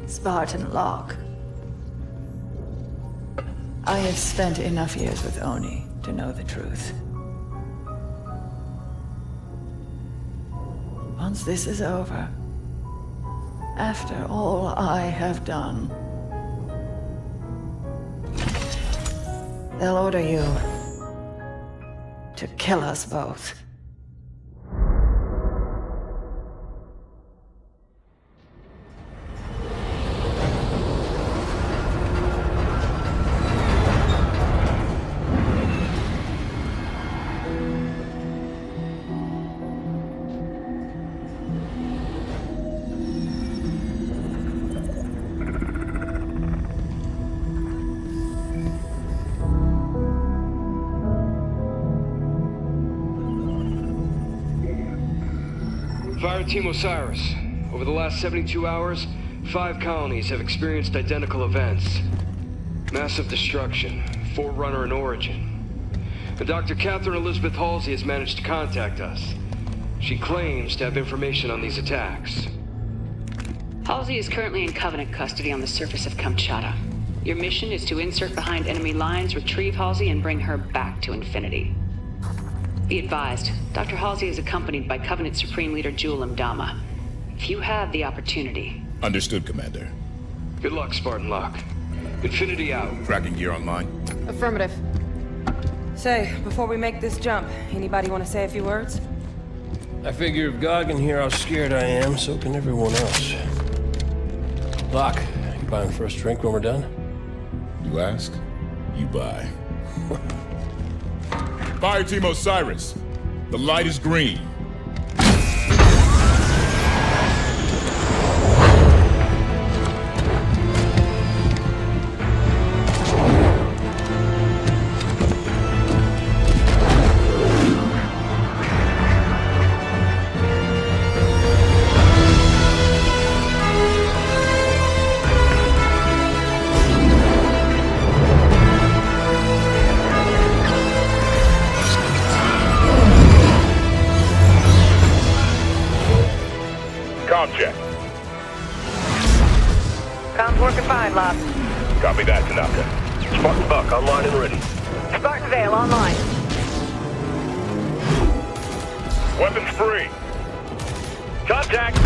Spartan Locke. I have spent enough years with Oni to know the truth. Once this is over, after all I have done, they'll order you to kill us both. Fire Team Osiris. Over the last 72 hours, 5 colonies have experienced identical events. Massive destruction, Forerunner in origin. And Dr. Catherine Elizabeth Halsey has managed to contact us. She claims to have information on these attacks. Halsey is currently in Covenant custody on the surface of Kamchatka. Your mission is to insert behind enemy lines, retrieve Halsey, and bring her back to Infinity. Be advised, Dr. Halsey is accompanied by Covenant Supreme Leader Jul 'Mdama. If you have the opportunity... Understood, Commander. Good luck, Spartan Locke. Infinity out. Tracking gear online? Affirmative. Say, before we make this jump, anybody want to say a few words? I figure if God can hear how scared I am, so can everyone else. Locke, you buying the first drink when we're done? You ask, you buy. Fire Team Osiris, the light is green. Check. Comms working fine, Locke. Copy that, Tanaka. Spartan Buck, online and ready. Spartan Vale, online. Weapons free. Contact!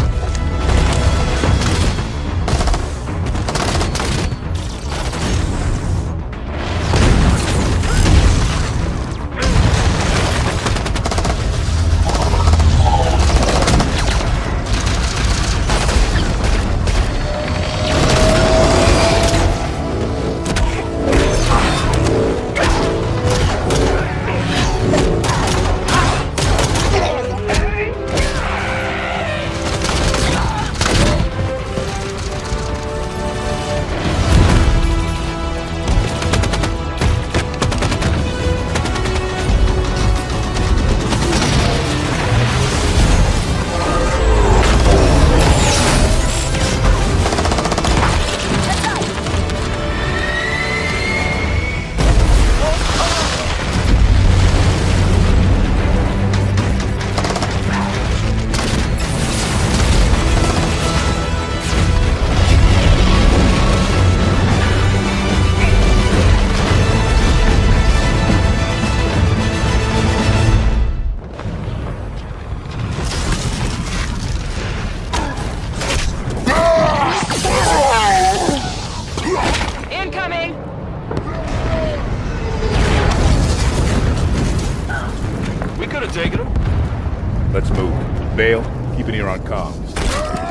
Let's move. Vale, keep an ear on comms.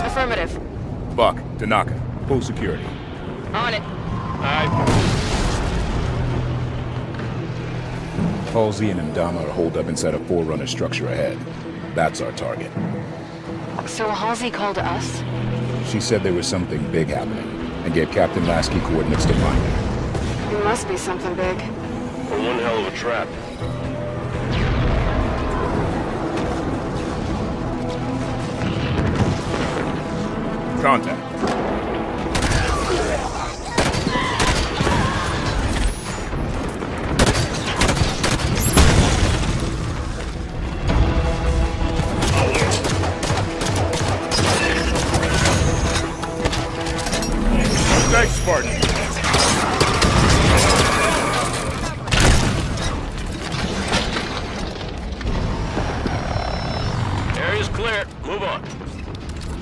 Affirmative. Buck, Tanaka, full security. On it. Halsey and N'Dama are holed up inside a Forerunner structure ahead. That's our target. So Halsey called us? She said there was something big happening, and gave Captain Lasky coordinates to find her. It must be something big. One hell of a trap. Contact.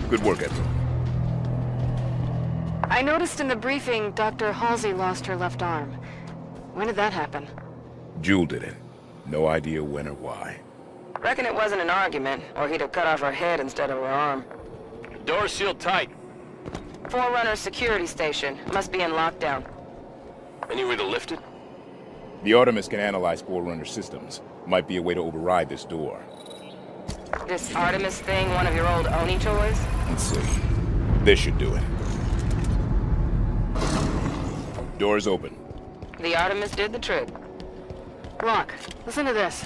Good work, everyone. I noticed in the briefing Dr. Halsey lost her left arm. When did that happen? Jewel did it. No idea when or why. Reckon it wasn't an argument, or he'd have cut off her head instead of her arm. Door's sealed tight. Forerunner security station. Must be in lockdown. Any way to lift it? The Artemis can analyze Forerunner systems. Might be a way to override this door. This Artemis thing one of your old Oni toys? Let's see. This should do it. Door's open. The Artemis did the trick. Locke, listen to this.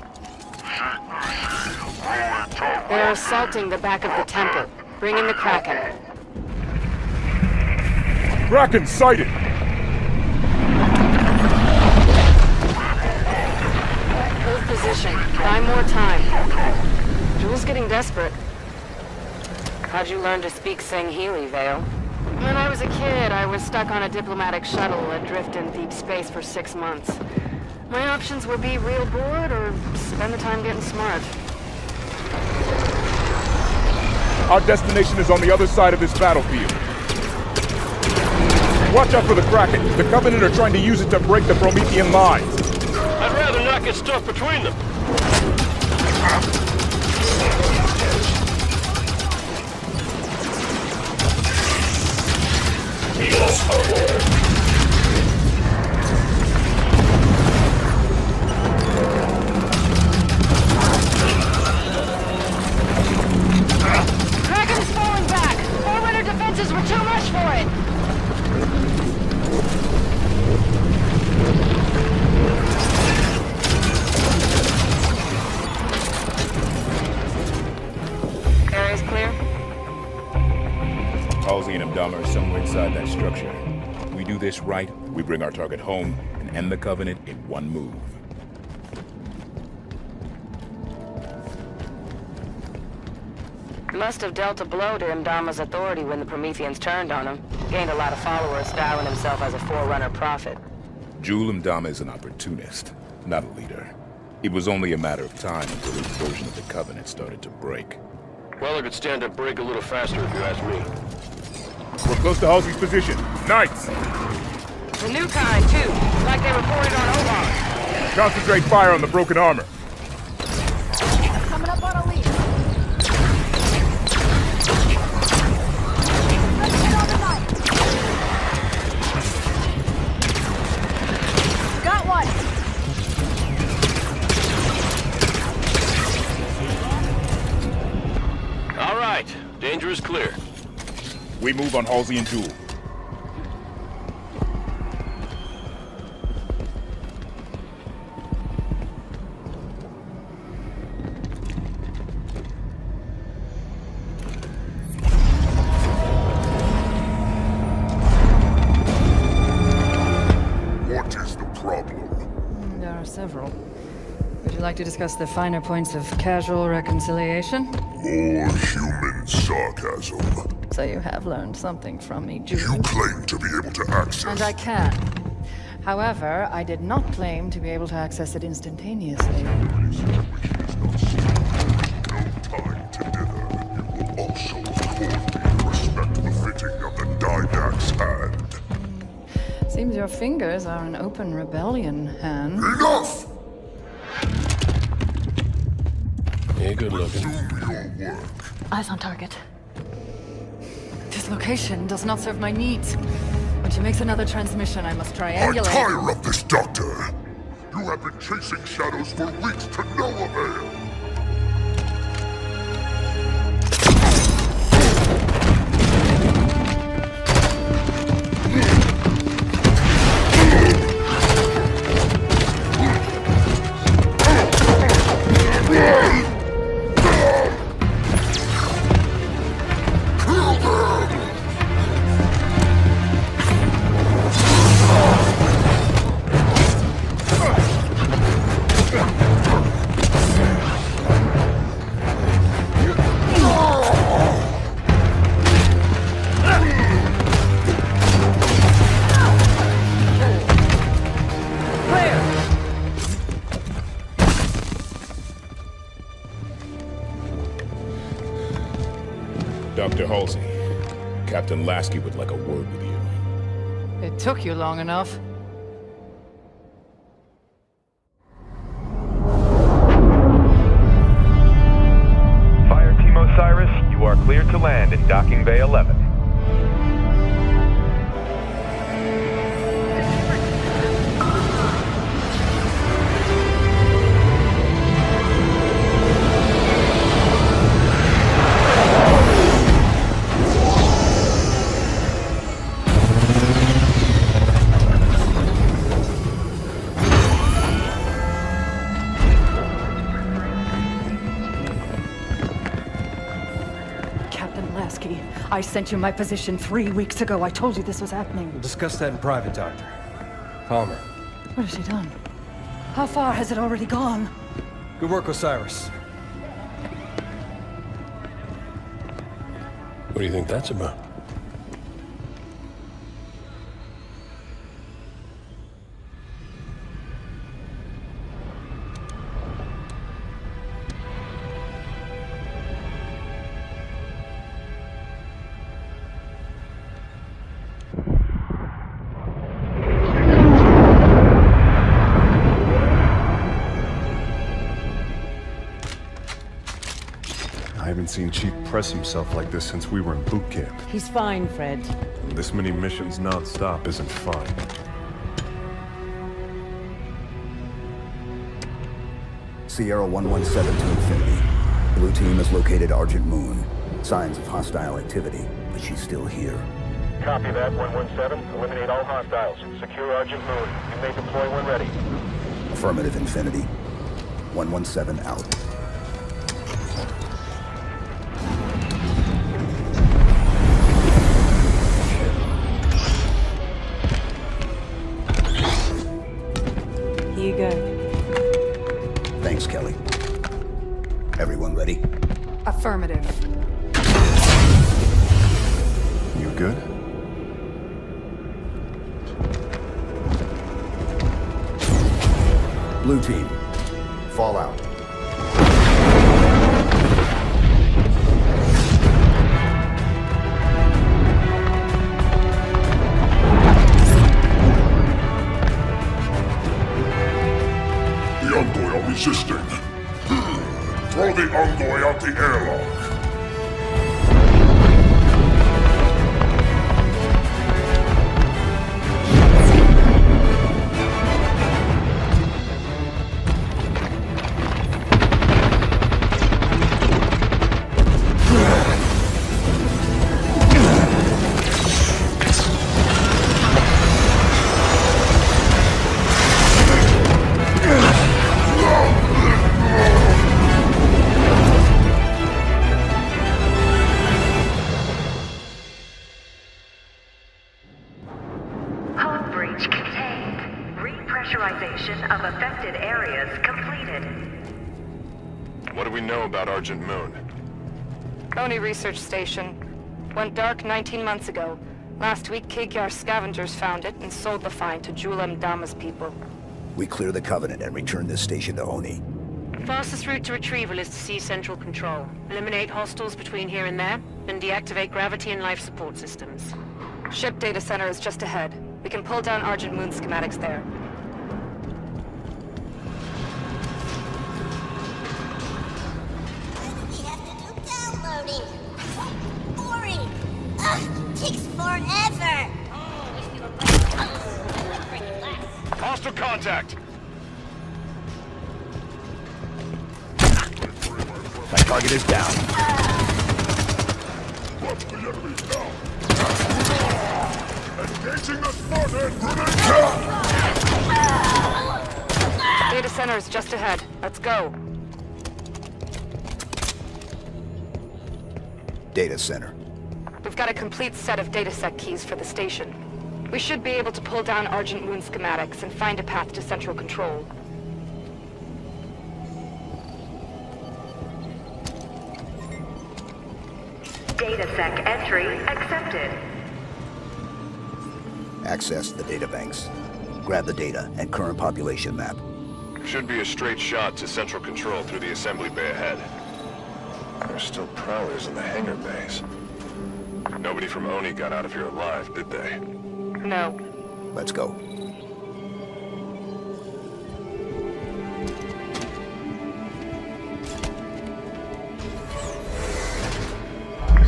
They're assaulting the back of the temple. Bring in the Kraken. Kraken sighted! Hold position. Buy more time. Jewel's getting desperate. How'd you learn to speak Sangheili, Vale? When I was a kid, I was stuck on a diplomatic shuttle adrift in deep space for 6 months. My options were be real bored or spend the time getting smart. Our destination is on the other side of this battlefield. Watch out for the Kraken. The Covenant are trying to use it to break the Promethean lines. I'd rather not get stuck between them. Kraken's falling back! Forerunner defenses were too much for it! Area's clear? Halsey and Abdama are somewhere inside that structure. If we do this right, we bring our target home and end the Covenant in one move. Must have dealt a blow to Imdama's authority when the Prometheans turned on him. Gained a lot of followers, styling himself as a Forerunner prophet. Jewel Imdama is an opportunist, not a leader. It was only a matter of time until his version of the Covenant started to break. Well, I could stand to break a little faster if you ask me. We're close to Halsey's position. Knights! The new kind, too. Like they reported on Oban. Concentrate fire on the broken armor. Coming up on a lead. Let's get on the night. Got one. All right. Danger is clear. We move on Halsey and Jewel. What is the problem? There are several. Would you like to discuss the finer points of casual reconciliation? More human sarcasm. So you have learned something from me, Jewel. You claim to be able to access... And I can. However, I did not claim to be able to access it instantaneously. No time to dither. You will also accord me respect befitting of the Didact's hand. Seems your fingers are an open rebellion, Han. Enough! Yeah, good looking. Do your work. Eyes on target. This location does not serve my needs. When she makes another transmission, I must I triangulate. tire of this, Doctor! You have been chasing shadows for weeks to no avail! Leader Halsey, Captain Lasky would like a word with you. It took you long enough. Fire Team Osiris, you are cleared to land in Docking Bay 11. I sent you my position 3 weeks ago. I told you this was happening. We'll discuss that in private, Doctor. Palmer. What has she done? How far has it already gone? Good work, Osiris. What do you think that's about? I haven't seen Chief press himself like this since we were in boot camp. He's fine, Fred. This many missions non-stop isn't fun. Sierra 117 to Infinity. Blue team has located Argent Moon. Signs of hostile activity, but she's still here. Copy that, 117. Eliminate all hostiles. Secure Argent Moon. You may deploy when ready. Affirmative, Infinity. 117 out. Here you go. Thanks, Kelly. Everyone ready? Affirmative. You good? Blue team, fall out. The Envoy are resisting. Throw the Envoy out the airlock. Of affected areas completed. What do we know about Argent Moon? Oni research station. Went dark 19 months ago. Last week, Kikyar scavengers found it and sold the find to Julam Dama's people. We clear the Covenant and return this station to Oni. Fastest route to retrieval is to seize central control. Eliminate hostiles between here and there, then deactivate gravity and life support systems. Ship data center is just ahead. We can pull down Argent Moon schematics there. Boring! Ugh, takes forever! Hostile contact! My target is down. Engaging the Spartan grenade! Data center is just ahead. Let's go. Data center. We've got a complete set of datasec keys for the station. We should be able to pull down Argent Moon schematics and find a path to central control. Datasec entry accepted. Access the databanks. Grab the data and current population map. Should be a straight shot to central control through the assembly bay ahead. There's still prowlers in the hangar bays. nobody from Oni got out of here alive, did they? No. Let's go.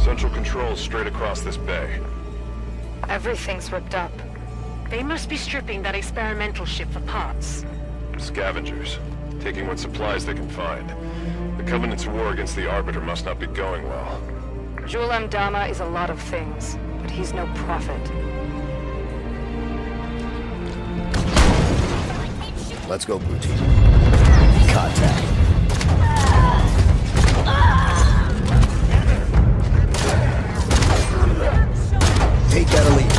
Central Control straight across this bay. Everything's ripped up. They must be stripping that experimental ship for parts. Scavengers, taking what supplies they can find. The Covenant's war against the Arbiter must not be going well. Jul Dama is a lot of things, but he's no prophet. Let's go, Blue Team. Contact. Take that elite.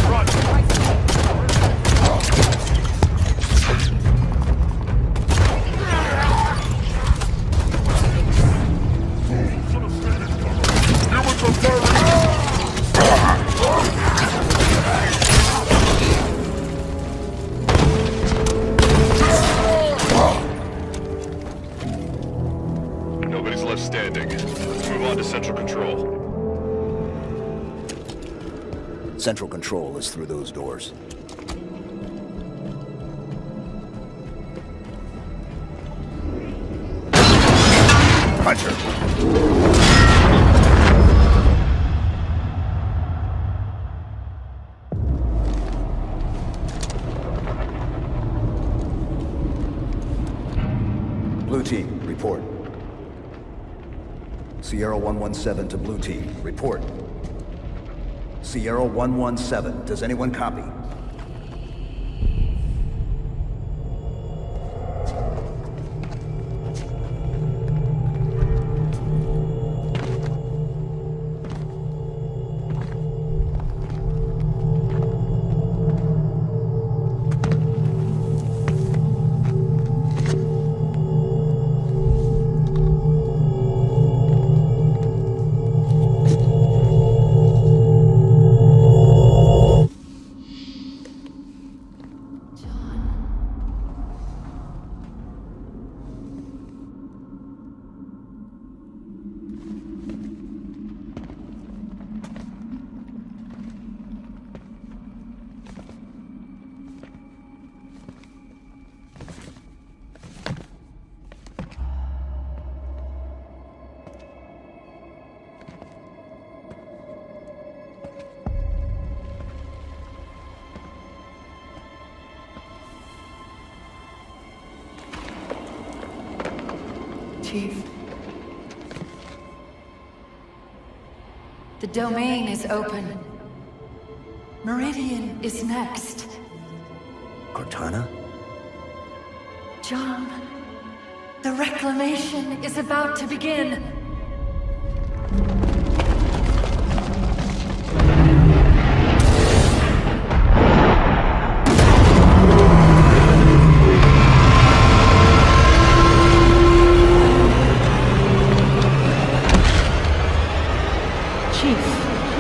Nobody's left standing. Let's move on to Central Control. Central Control is through those doors. Puncher! Blue Team, report. Sierra 117 to Blue Team, report. Sierra 117, does anyone copy? Chief. The domain is open. Meridian is next. Cortana? John, the reclamation is about to begin.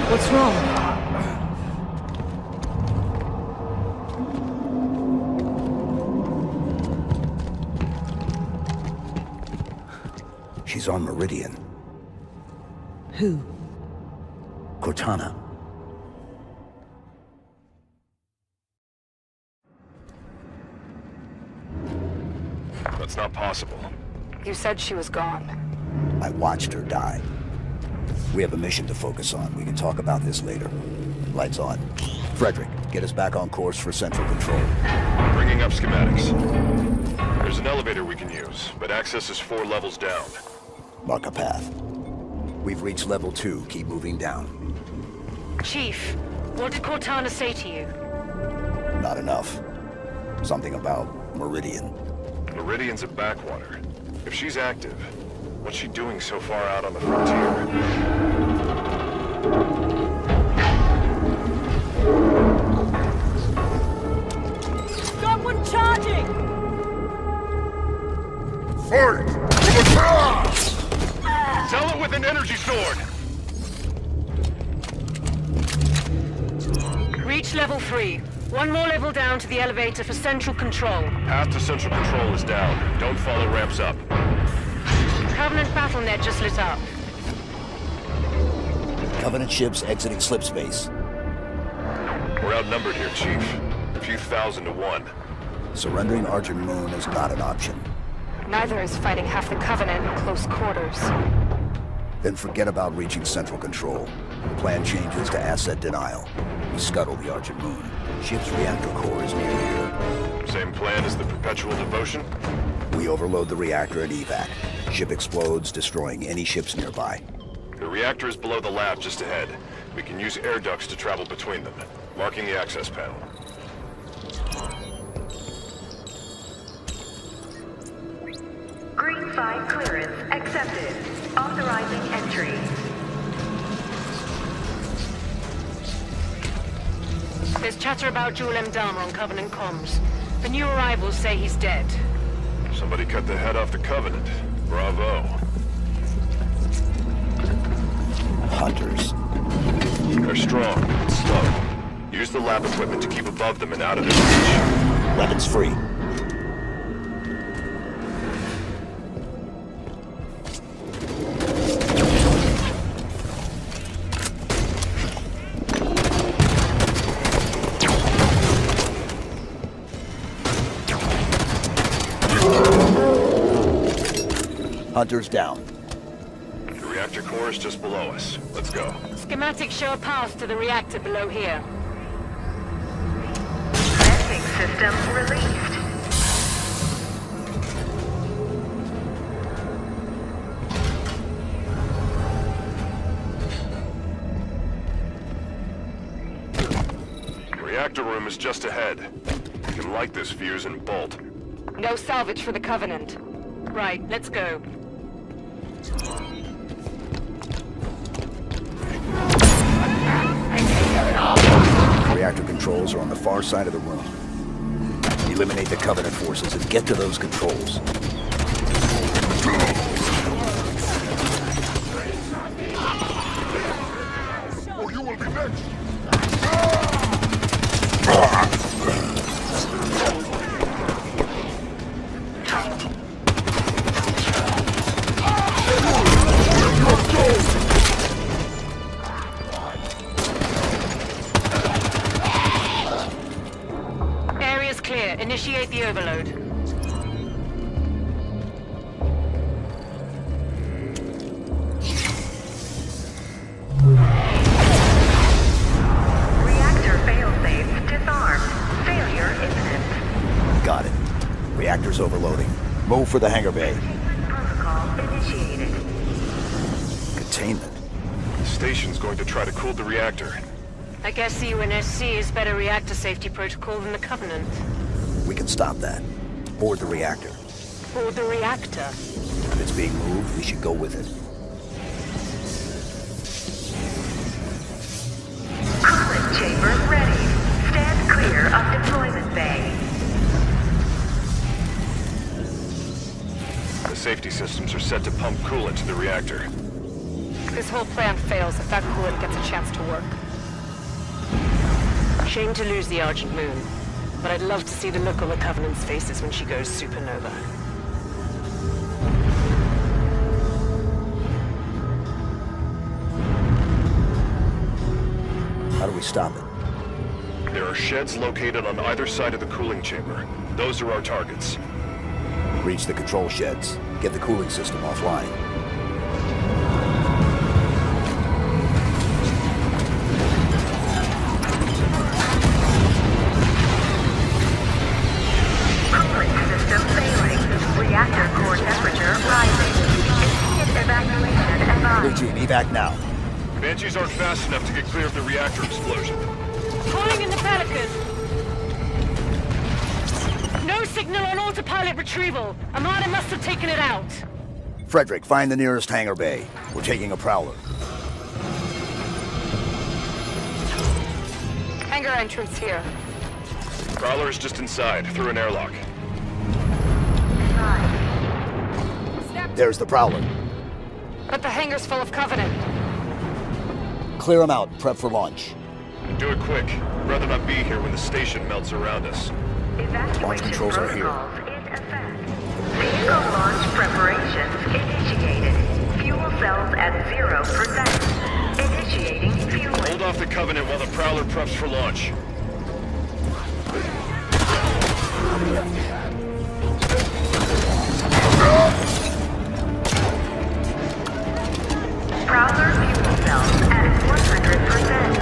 What's wrong? She's on Meridian. Who? Cortana. That's not possible. You said she was gone. I watched her die. We have a mission to focus on. We can talk about this later. Lights on. Frederick, get us back on course for Central Control. Bringing up schematics. There's an elevator we can use, but access is 4 levels down. Mark a path. We've reached level 2. Keep moving down. Chief, what did Cortana say to you? Not enough. Something about Meridian. Meridian's a backwater. If she's active, what's she doing so far out on the frontier? Someone charging! Fight! To the top! Tell it with an energy sword! Reach level 3. One more level down to the elevator for Central Control. Path to Central Control is down. Don't follow ramps up. Covenant BattleNet just lit up. Covenant ships exiting slipspace. We're outnumbered here, Chief. A few thousand to one. Surrendering Argent Moon is not an option. Neither is fighting half the Covenant in close quarters. Then forget about reaching Central Control. The plan changes to asset denial. We scuttle the Argent Moon. Ship's reactor core is near here. Same plan as the Perpetual Devotion? We overload the reactor at evac. Ship explodes, destroying any ships nearby. The reactor is below the lab just ahead. We can use air ducts to travel between them. Marking the access panel. Green 5 clearance accepted. Authorizing entry. There's chatter about Jewel M. Dahmer on Covenant comms. The new arrivals say he's dead. Somebody cut the head off the Covenant. Bravo. Hunters. They're strong, but slow. Use the lab equipment to keep above them and out of their reach. Weapons free. Hunters down. The reactor core is just below us. Let's go. Schematics show a path to the reactor below here. Venting system released. The reactor room is just ahead. You can light this fuse and bolt. No salvage for the Covenant. Right, let's go. Reactor controls are on the far side of the room. Eliminate the Covenant forces and get to those controls. Or you will be next! Area's clear. Initiate the overload. Reactor failsafe disarmed. Failure imminent. Got it. Reactor's overloading. Move for the hangar bay. Protocol initiated. Containment. The station's going to try to cool the reactor. I guess UNSC is better reactor safety protocol than the Covenant. We can stop that. Board the reactor. Board the reactor. If it's being moved, we should go with it. Coolant chamber ready. Stand clear of deployment bay. The safety systems are set to pump coolant to the reactor. This whole plan fails if that coolant gets a chance to work. Shame to lose the Argent Moon, but I'd love to see the look on the Covenant's faces when she goes supernova. How do we stop it? There are sheds located on either side of the cooling chamber. Those are our targets. Reach the control sheds. Get the cooling system offline. Cooling system failing. Reactor core temperature rising. Immediate evacuation advised. Blue team, evac now. Banshees aren't fast enough to get clear of the reactor explosion. Calling in the Pelican! No signal on autopilot retrieval. Armada must have taken it out. Frederick, find the nearest hangar bay. We're taking a prowler. Hangar entrance here. Prowler is just inside, through an airlock. There's the prowler. But the hangar's full of Covenant. Clear them out. Prep for launch. Do it quick. I'd rather not be here when the station melts around us. Launch controls are here. In effect. Vehicle launch preparations initiated. Fuel cells at 0%. Initiating fueling. Hold off the Covenant while the Prowler preps for launch. Prowler fuel cells at 100%.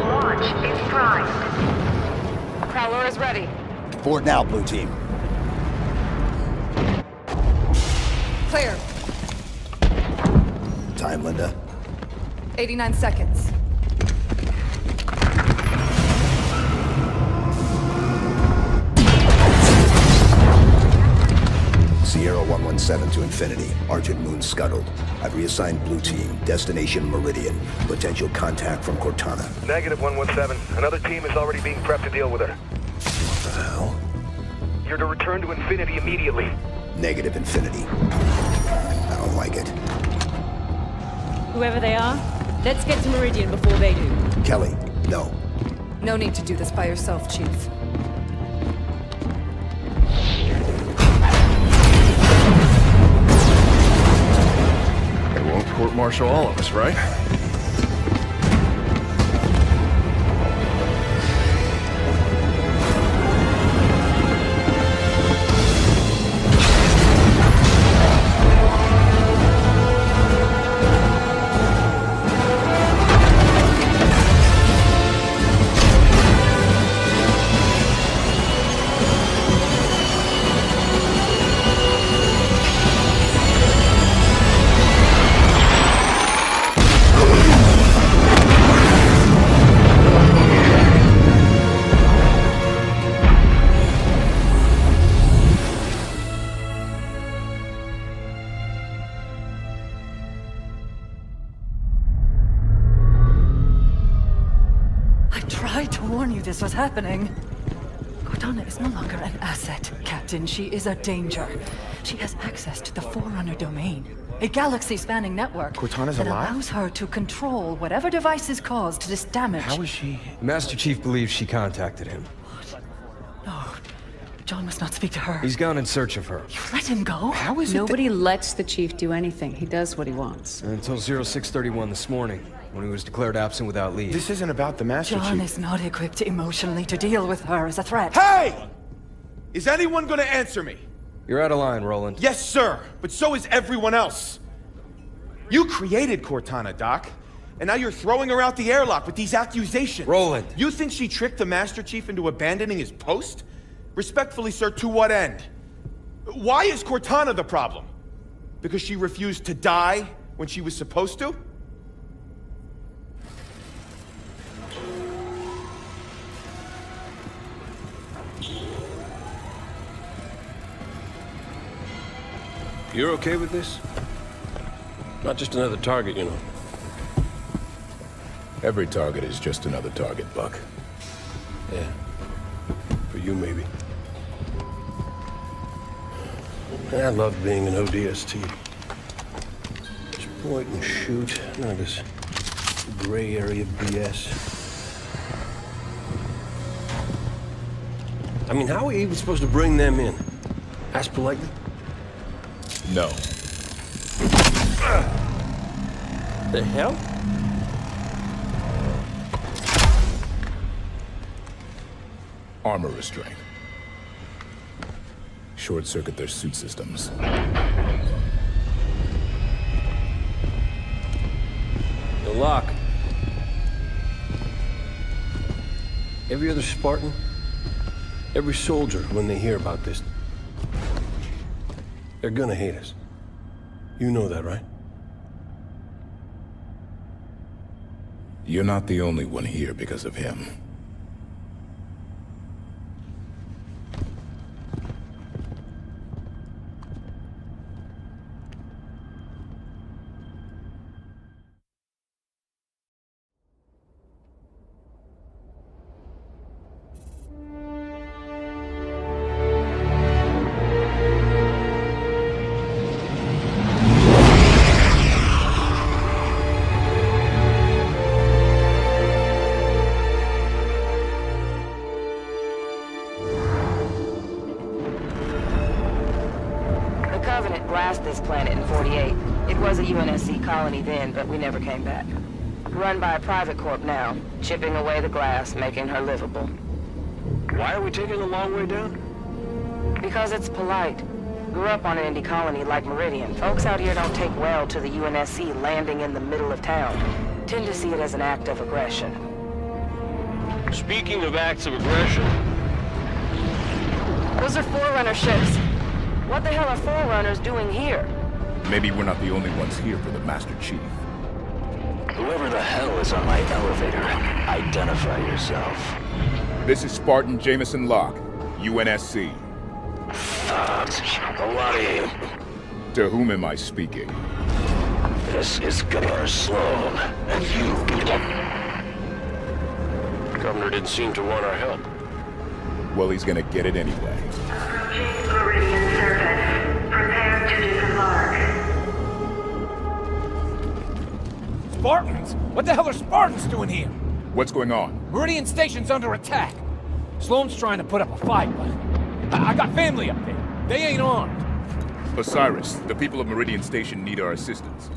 Launch is primed. Prowler is ready. Board now, blue team. Clear. Time, Linda. 89 seconds. Sierra 117 to Infinity. Argent Moon scuttled. I've reassigned blue team. Destination Meridian. Potential contact from Cortana. Negative 117. Another team is already being prepped to deal with her. What the hell? You're to return to Infinity immediately. Negative, Infinity. I don't like it. Whoever they are, let's get to Meridian before they do. Kelly, no. No need to do this by yourself, Chief. They won't court-martial all of us, right? This was happening. Cortana is no longer an asset, Captain. She is a danger. She has access to the Forerunner domain, a galaxy-spanning network Cortana's that alive? allows her to control whatever devices caused this damage. How is she? The Master Chief believes she contacted him. What? No. John must not speak to her. He's gone in search of her. You let him go? How is Nobody lets the Chief do anything. He does what he wants. Until 0631 this morning, when he was declared absent without leave. This isn't about the Master John Chief. is not equipped emotionally to deal with her as a threat. Hey! Is anyone gonna answer me? You're out of line, Roland. Yes, sir, but so is everyone else. You created Cortana, Doc, and now you're throwing her out the airlock with these accusations. Roland! You think she tricked the Master Chief into abandoning his post? Respectfully, sir, to what end? Why is Cortana the problem? Because she refused to die when she was supposed to? You're okay with this? Not just another target, you know. Every target is just another target, Buck. Yeah. For you, maybe. I love being an ODST. Just point and shoot. None of this gray area BS. I mean, how are we even supposed to bring them in? Ask politely? No. The hell? Armor restraint. Short-circuit their suit systems. The lock. Every other Spartan, every soldier, when they hear about this, they're gonna hate us. You know that, right? You're not the only one here because of him. This planet in 48. It was a UNSC colony then, but we never came back. Run by a private corp now, chipping away the glass, making her livable. Why are we taking a long way down? Because it's polite. Grew up on an indie colony like Meridian. Folks out here don't take well to the UNSC landing in the middle of town. Tend to see it as an act of aggression. Speaking of acts of aggression... Those are Forerunner ships. What the hell are Forerunners doing here? Maybe we're not the only ones here for the Master Chief. Whoever the hell is on my elevator, identify yourself. This is Spartan Jameson Locke, UNSC. A lot of you. To whom am I speaking? This is Governor Sloan, and you... Governor didn't seem to want our help. Well, he's gonna get it anyway. Approaching Meridian surface. Prepare to disembark. Spartans? What the hell are Spartans doing here? What's going on? Meridian Station's under attack. Sloan's trying to put up a fight, but I got family up there. They ain't armed. Osiris, the people of Meridian Station need our assistance.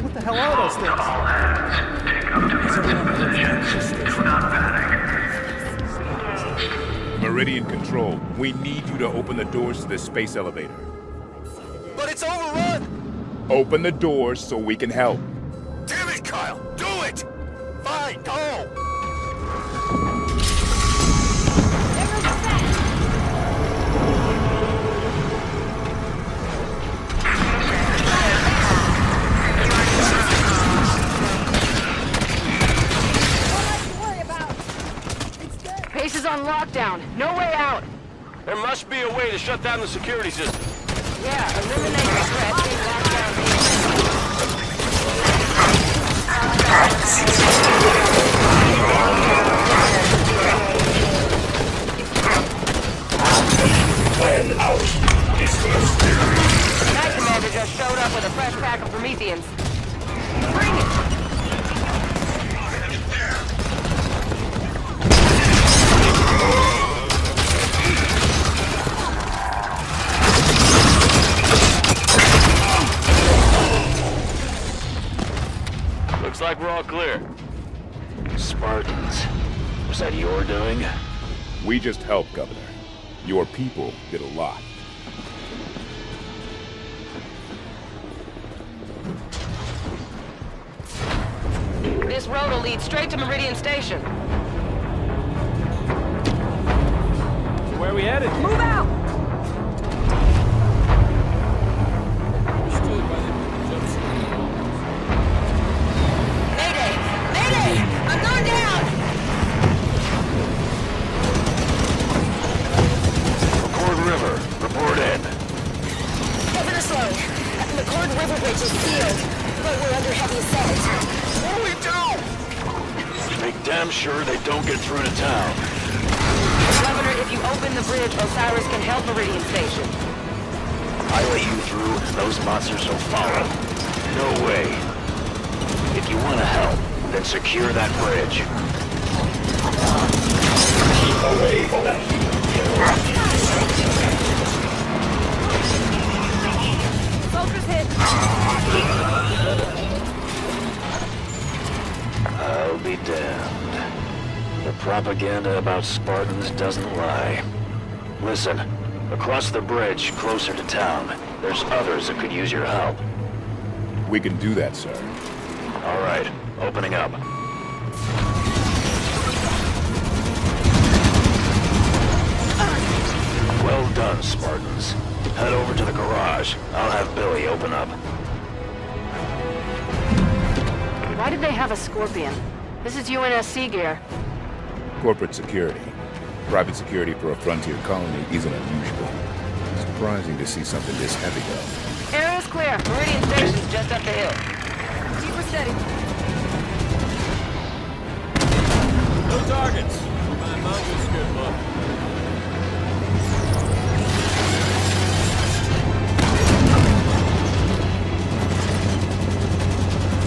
What the hell are those things? All hands, take up to your positions. Do not panic. Meridian Control, we need you to open the doors to this space elevator. But it's overrun! Open the doors so we can help. Damn it, Kyle! Do it! Fine, go! Base is on lockdown. No way out. There must be a way to shut down the security system. Yeah, eliminate the threat. Take lockdown Night Commander just showed up with a fresh pack of Prometheans. Bring it! Looks like we're all clear. Spartans. Was that your doing? We just helped, Governor. Your people did a lot. This road will lead straight to Meridian Station. Where are we headed? Move out! Mayday! Mayday! I'm going down! McCord River, report in. Governor Sloan, McCord River Bridge is sealed, but we're under heavy assault. What do we do? Make damn sure they don't get through to town. Governor, if you open the bridge, Osiris can help Meridian Station. I let you through, those monsters will follow. No way. If you want to help, then secure that bridge. Keep away from that. Soldiers hit! I'll be damned. The propaganda about Spartans doesn't lie. Listen, across the bridge, closer to town, there's others that could use your help. We can do that, sir. All right, opening up. Well done, Spartans. Head over to the garage. I'll have Billy open up. Why did they have a Scorpion? This is UNSC gear. Corporate security. Private security for a frontier colony isn't unusual. Surprising to see something this heavy, though. Area's clear. Meridian Station's just up the hill. Keep her steady. No targets. My mountain's good luck.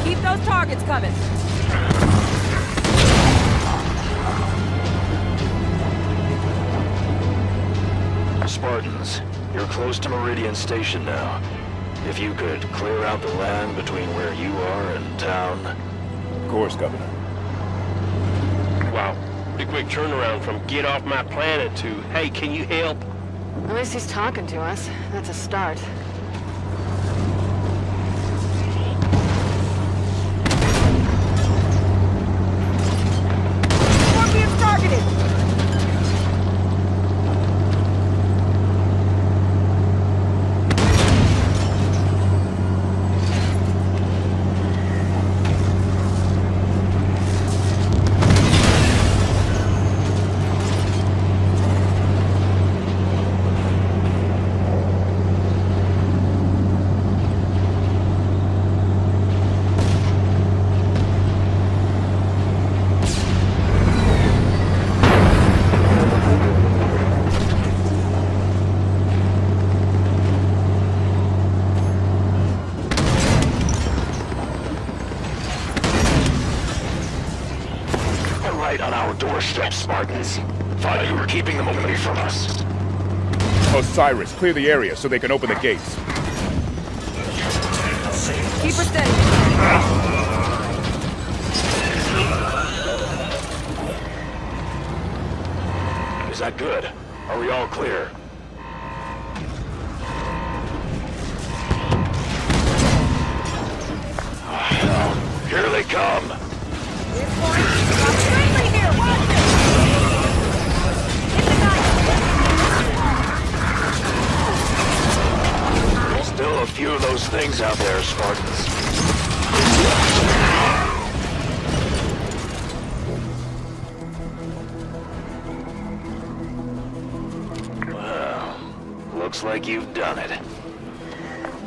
Keep those targets coming. Spartans, you're close to Meridian Station now. If you could clear out the land between where you are and town. Of course, Governor. Wow, Pretty quick turnaround from get off my planet to, hey, can you help? At least he's talking to us. That's a start. Scorpion's targeted! On our doorstep, Spartans. Thought you were keeping them away from us. Osiris, clear the area so they can open the gates. Keep her steady. Is that good? Are we all clear? Here they come! Still a few of those things out there, Spartans. Well, looks like you've done it.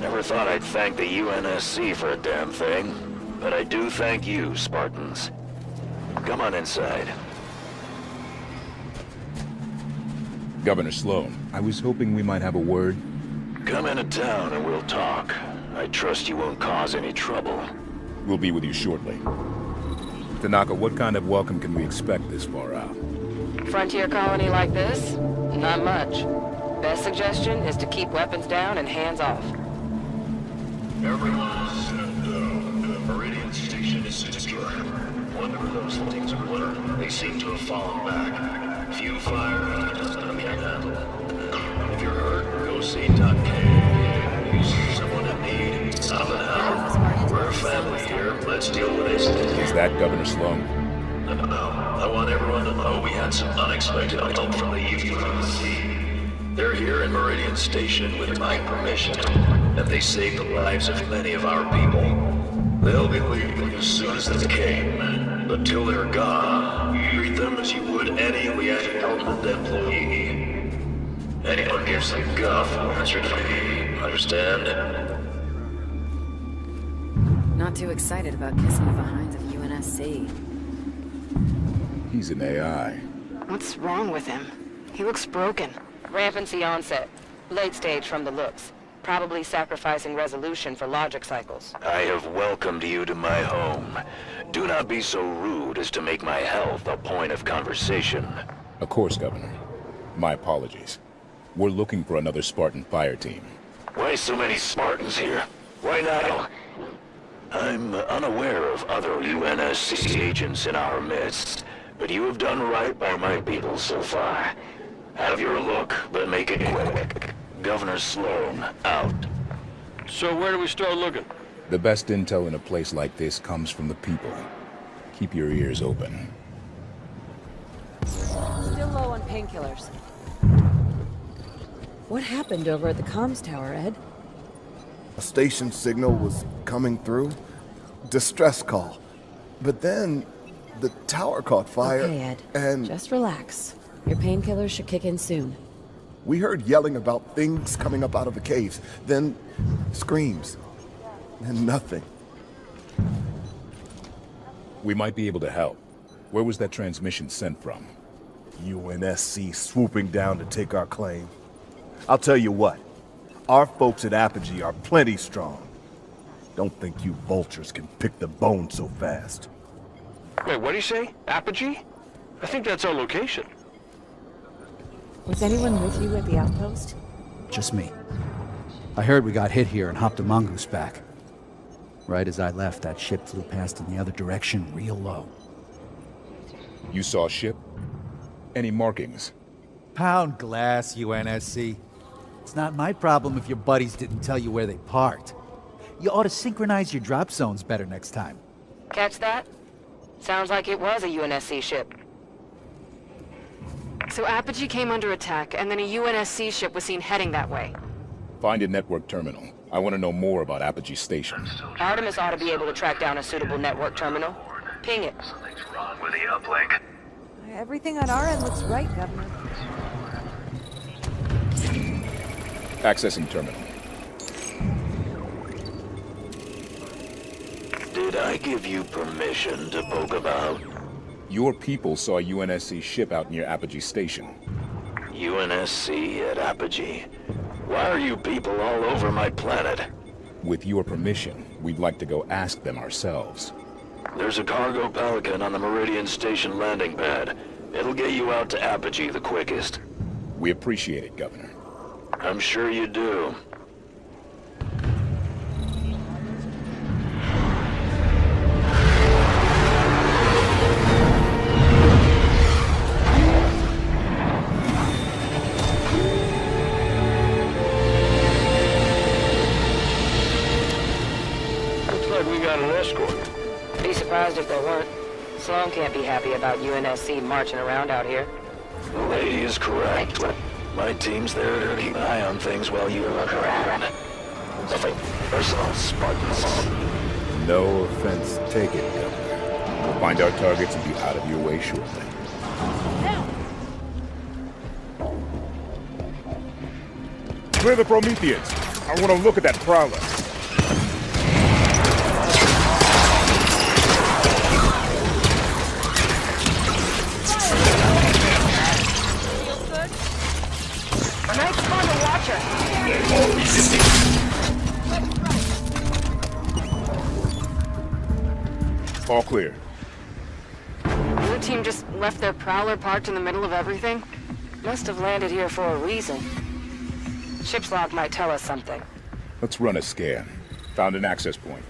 Never thought I'd thank the UNSC for a damn thing, but I do thank you, Spartans. Come on inside. Governor Sloan, I was hoping we might have a word. Come into town and we'll talk. I trust you won't cause any trouble. We'll be with you shortly. Tanaka, what kind of welcome can we expect this far out? Frontier colony like this? Not much. Best suggestion is to keep weapons down and hands off. Everyone stand down. Meridian Station is secure. Wonder those things are learned. They seem to have fallen back. Few fire enemy handle. If you're hurt, go see Doc K. You see someone in need, stop and help. We're a family here. Let's deal with this. Is that Governor Sloan? No. I want everyone to know we had some unexpected help from the UNSC. They're here in Meridian Station with my permission, and they saved the lives of many of our people. They'll be leaving as soon as they came. But till they're gone, treat them as you would any Lieutenant employee. Anyone gives them guff will answer to me. Understand? Not too excited about kissing the behinds of UNSC. He's an AI. What's wrong with him? He looks broken. Rampancy onset. Late stage from the looks. Probably sacrificing resolution for logic cycles. I have welcomed you to my home. Do not be so rude as to make my health a point of conversation. Of course, Governor. My apologies. We're looking for another Spartan fire team. Why so many Spartans here? Why not? I'm unaware of other UNSC agents in our midst, but you have done right by my people so far. Have your look, but make it quick. Governor Sloan, out. So where do we start looking? The best intel in a place like this comes from the people. Keep your ears open. Still low on painkillers. What happened over at the comms tower, Ed? A station signal was coming through. Distress call. But then the tower caught fire. Okay, Ed. And just relax. Your painkillers should kick in soon. we heard yelling about things coming up out of the caves. Then screams. Then nothing. We might be able to help. Where was that transmission sent from? UNSC swooping down to take our claim. I'll tell you what. Our folks at Apogee are plenty strong. Don't think you vultures can pick the bone so fast. Wait, what do you say? Apogee? I think that's our location. Was anyone with you at the outpost? Just me. I heard we got hit here and hopped a mongoose back. Right as I left, that ship flew past in the other direction real low. You saw a ship? Any markings? Pound glass, UNSC. It's not my problem if your buddies didn't tell you where they parked. You ought to synchronize your drop zones better next time. Catch that? Sounds like it was a UNSC ship. So Apogee came under attack, and then a UNSC ship was seen heading that way. Find a network terminal. I want to know more about Apogee Station. Artemis ought to be able to track down a suitable network terminal. Ping it. Something's wrong with the uplink. Everything on our end looks right, Governor. Accessing terminal. Did I give you permission to poke about? Your people saw a UNSC ship out near Apogee Station. UNSC at Apogee? Why are you people all over my planet? With your permission, we'd like to go ask them ourselves. There's a cargo Pelican on the Meridian Station landing pad. It'll get you out to Apogee the quickest. We appreciate it, Governor. I'm sure you do. Looks like we got an escort. Be surprised if there weren't. Sloan can't be happy about UNSC marching around out here. The lady is correct. My team's there to keep an eye on things while you look around. Nothing personal, Spartans. No offense taken, Governor. We'll find our targets and be out of your way shortly. Clear the Prometheans. I want to look at that prowler. Nice fun to watch her. All clear. Your team just left their prowler parked in the middle of everything? Must have landed here for a reason. Ship's log might tell us something. Let's run a scan. Found an access point.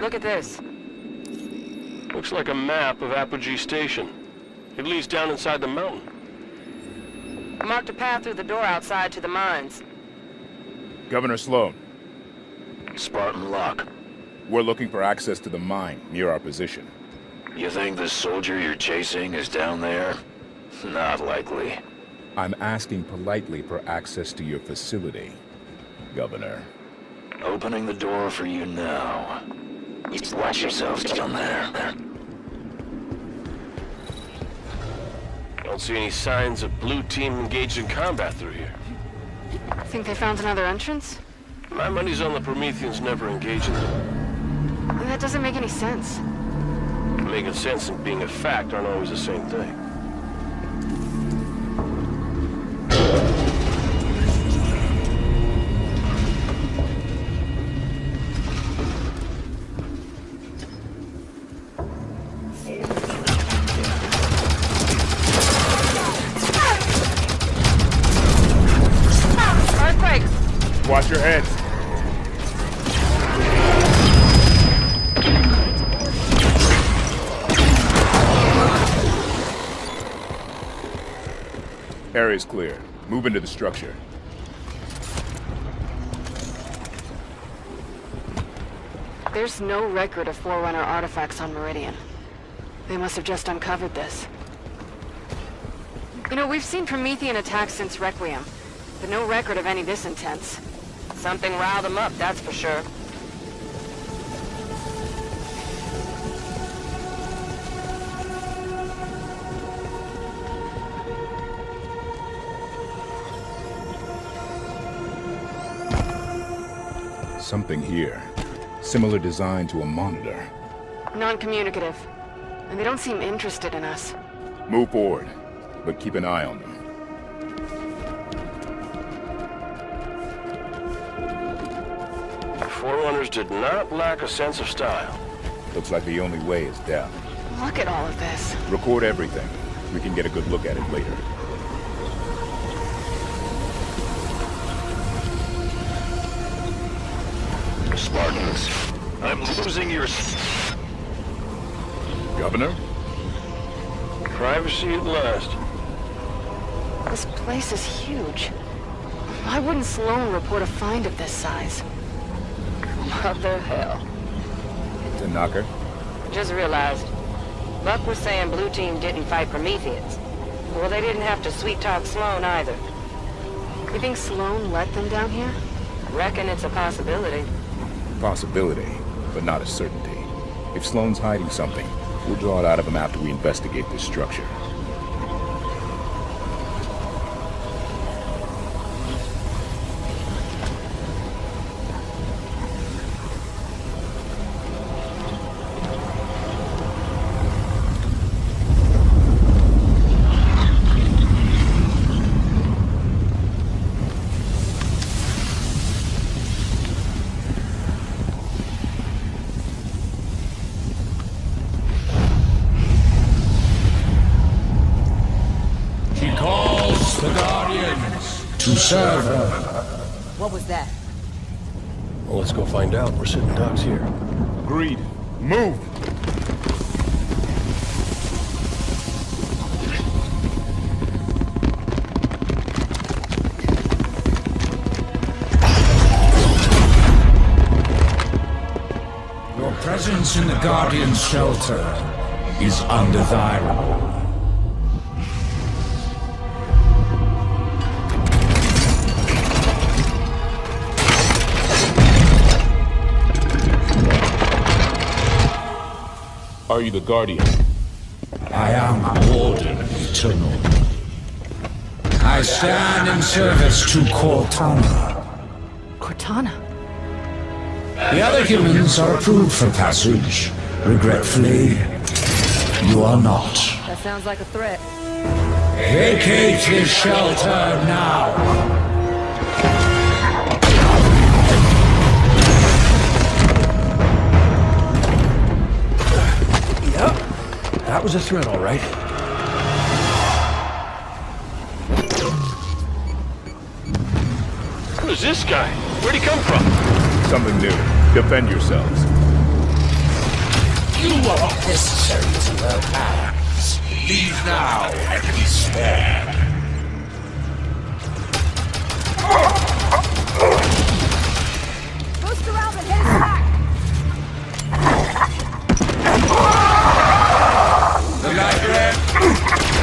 Look at this. Looks like a map of Apogee Station. It leads down inside the mountain. I marked a path through the door outside to the mines. Governor Sloan. Spartan Lock. We're looking for access to the mine near our position. You think the soldier you're chasing is down there? Not likely. I'm asking politely for access to your facility, Governor. Opening the door for you now. Watch yourselves down there. Don't see any signs of blue team engaged in combat through here. Think they found another entrance? My money's on the Prometheans never engaging them. That doesn't make any sense. Making sense and being a fact aren't always the same thing. Watch your heads. Area's clear. Move into the structure. There's no record of Forerunner artifacts on Meridian. They must have just uncovered this. You know, we've seen Promethean attacks since Requiem, but no record of any this intense. Something riled them up, that's for sure. Something here. Similar design to a monitor. Non-communicative. And they don't seem interested in us. Move forward, but keep an eye on them. The Forerunners did not lack a sense of style. Looks like the only way is down. Look at all of this. Record everything. We can get a good look at it later. Spartans, I'm losing your... Governor? Privacy at last. This place is huge. Why wouldn't Sloan report a find of this size? What the hell? It's a knocker. Just realized. Buck was saying Blue Team didn't fight Prometheans. Well, they didn't have to sweet-talk Sloan either. You think Sloan let them down here? Reckon it's a possibility. Possibility, but not a certainty. If Sloan's hiding something, we'll draw it out of him after we investigate this structure. To serve her. What was that? Well, let's go find out. We're sitting ducks here. Agreed. Move! Your presence in the Guardian's shelter is undesirable. Are you the Guardian? I am Warden Eternal. I stand in service to Cortana. Cortana? The other humans are approved for passage. Regretfully, you are not. That sounds like a threat. Vacate his shelter now. That was a threat, all right. Who's this guy? Where'd he come from? Something new. Defend yourselves. You are not necessary to her hands. Leave now and be spared. Boost around and hit back! The library,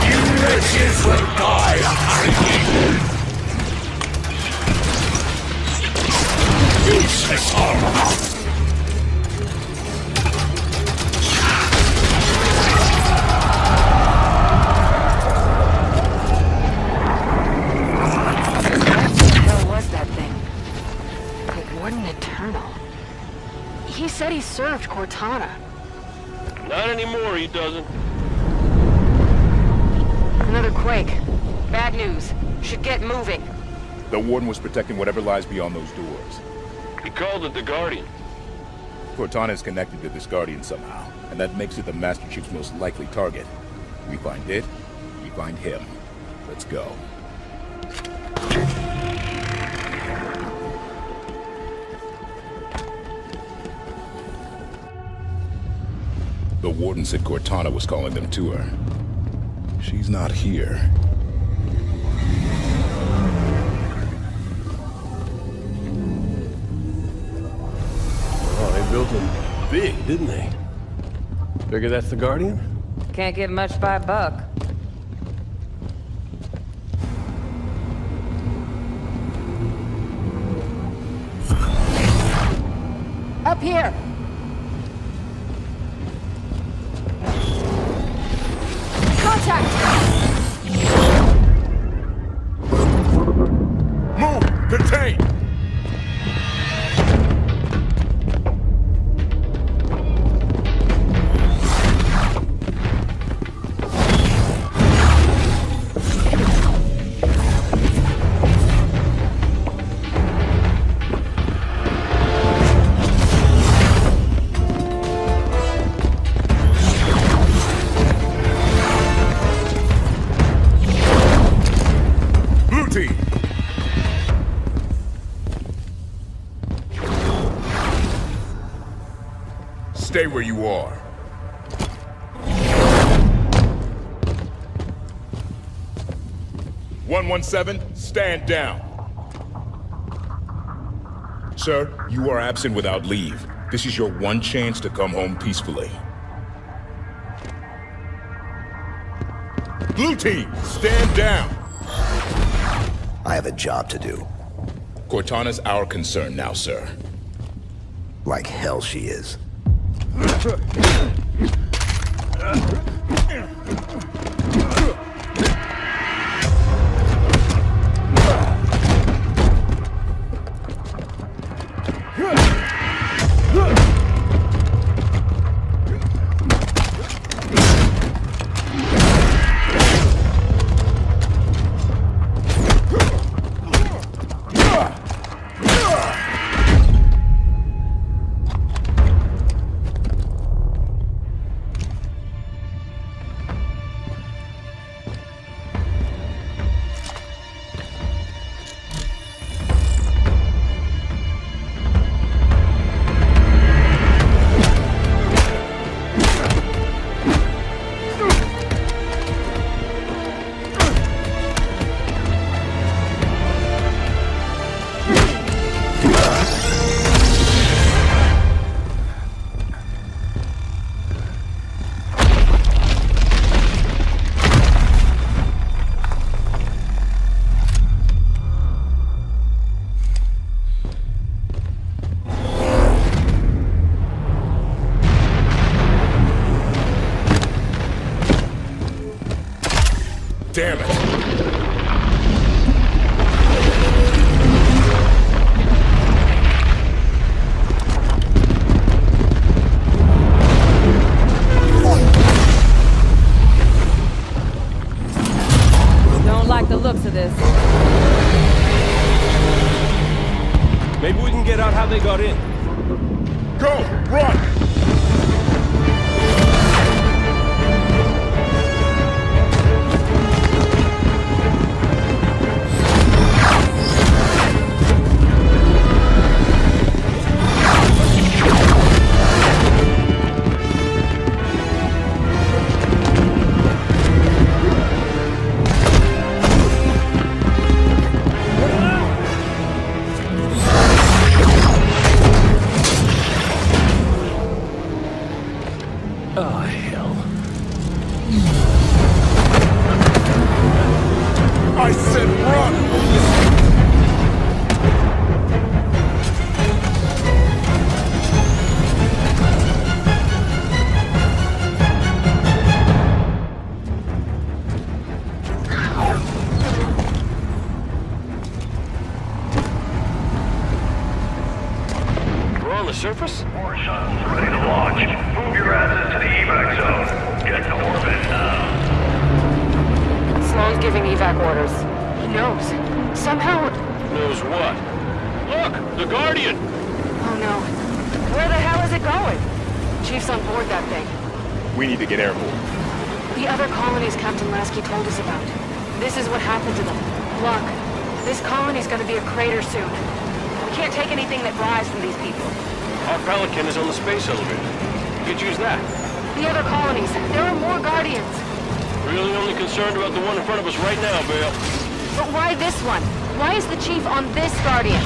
you wretches will die hanging. Useless armor. What was that thing? The Warden Eternal. He said he served Cortana. Not anymore, he doesn't. Another quake. Bad news. Should get moving. The Warden was protecting whatever lies beyond those doors. He called it the Guardian. Cortana is connected to this Guardian somehow, and that makes it the Master Chief's most likely target. We find it, we find him. Let's go. The Warden said Cortana was calling them to her. She's not here. Oh, they built him big, didn't they? Figure that's the Guardian? Can't get much by Buck. Up here! Contact! Move! Contain! Stay where you are. "117, stand down. Sir, you are absent without leave. This is your one chance to come home peacefully. Blue team, stand down. I have a job to do. Cortana's our concern now, sir. Like hell she is. Damn it! Don't like the looks of this. Maybe we can get out how they got in. Go! Run! I said run! We're on the surface? More shuttles ready to launch. Move your asses to the evac zone. Get to orbit now. Sloan's giving evac orders. He knows. Somehow... Knows what? Look! The Guardian! Oh no. Where the hell is it going? Chief's on board that thing. We need to get airborne. The other colonies Captain Lasky told us about. This is what happened to them. Look, this colony's gonna be a crater soon. We can't take anything that flies from these people. Our Pelican is on the space elevator. You could use that. The other colonies, there are more Guardians. Really only concerned about the one in front of us right now, Bale. But why this one? Why is the Chief on this Guardian?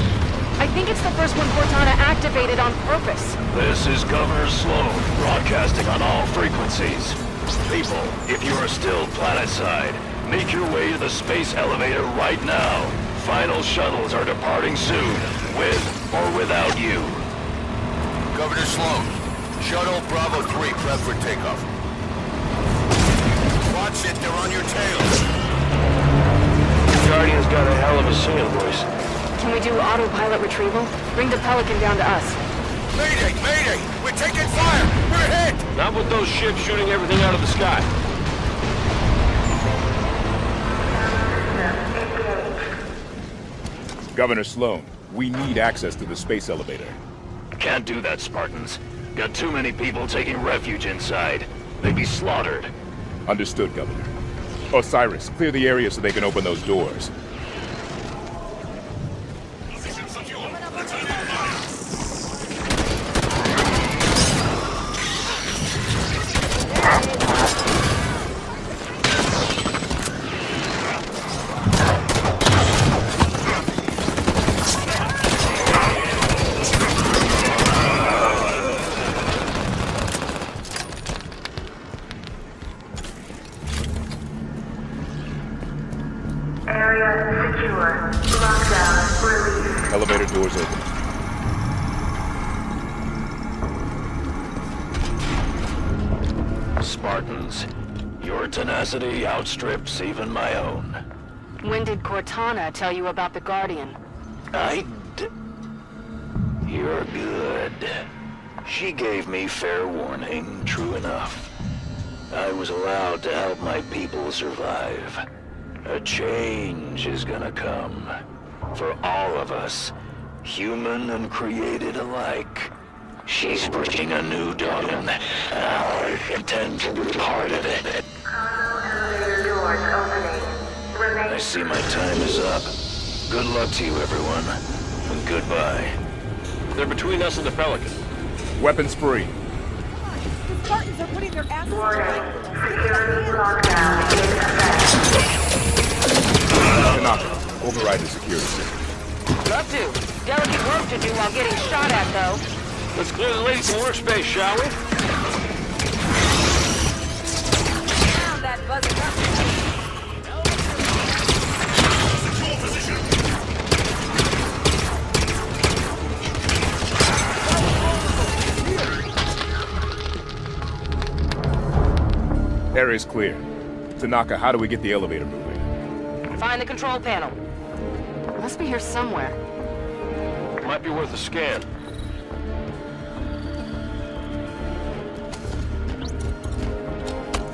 I think it's the first one Cortana activated on purpose. This is Governor Sloan, broadcasting on all frequencies. People, if you are still planetside, make your way to the space elevator right now. Final shuttles are departing soon, with or without you. Governor Sloan, Shuttle Bravo 3 prep for takeoff. Watch it, they're on your tail. The Guardian's got a hell of a singing voice. Can we do autopilot retrieval? Bring the Pelican down to us. Mayday! Mayday! We're taking fire! We're hit! Not with those ships shooting everything out of the sky. Governor Sloan, we need access to the space elevator. Can't do that, Spartans. Got too many people taking refuge inside. They'd be slaughtered. Understood, Governor. Osiris, clear the area so they can open those doors. Secure. Lockdown released. Elevator doors open. Spartans, your tenacity outstrips even my own. When did Cortana tell you about the Guardian? You're good. She gave me fair warning, true enough. I was allowed to help my people survive. A change is gonna come. For all of us, human and created alike. She's bringing a new dawn. I intend to be part of it. Elevator doors opening. I see my time is up. Good luck to you, everyone. And goodbye. They're between us and the Pelican. Weapons free. The Spartans are putting their asses Security lockdown in effect. Tanaka, override the security system. Love to. Delicate work to do while getting shot at, though. Let's clear the lady some workspace, shall we? Found that buzzing up. Area's clear. Tanaka, how do we get the elevator moving? Find the control panel. Must be here somewhere. Might be worth a scan.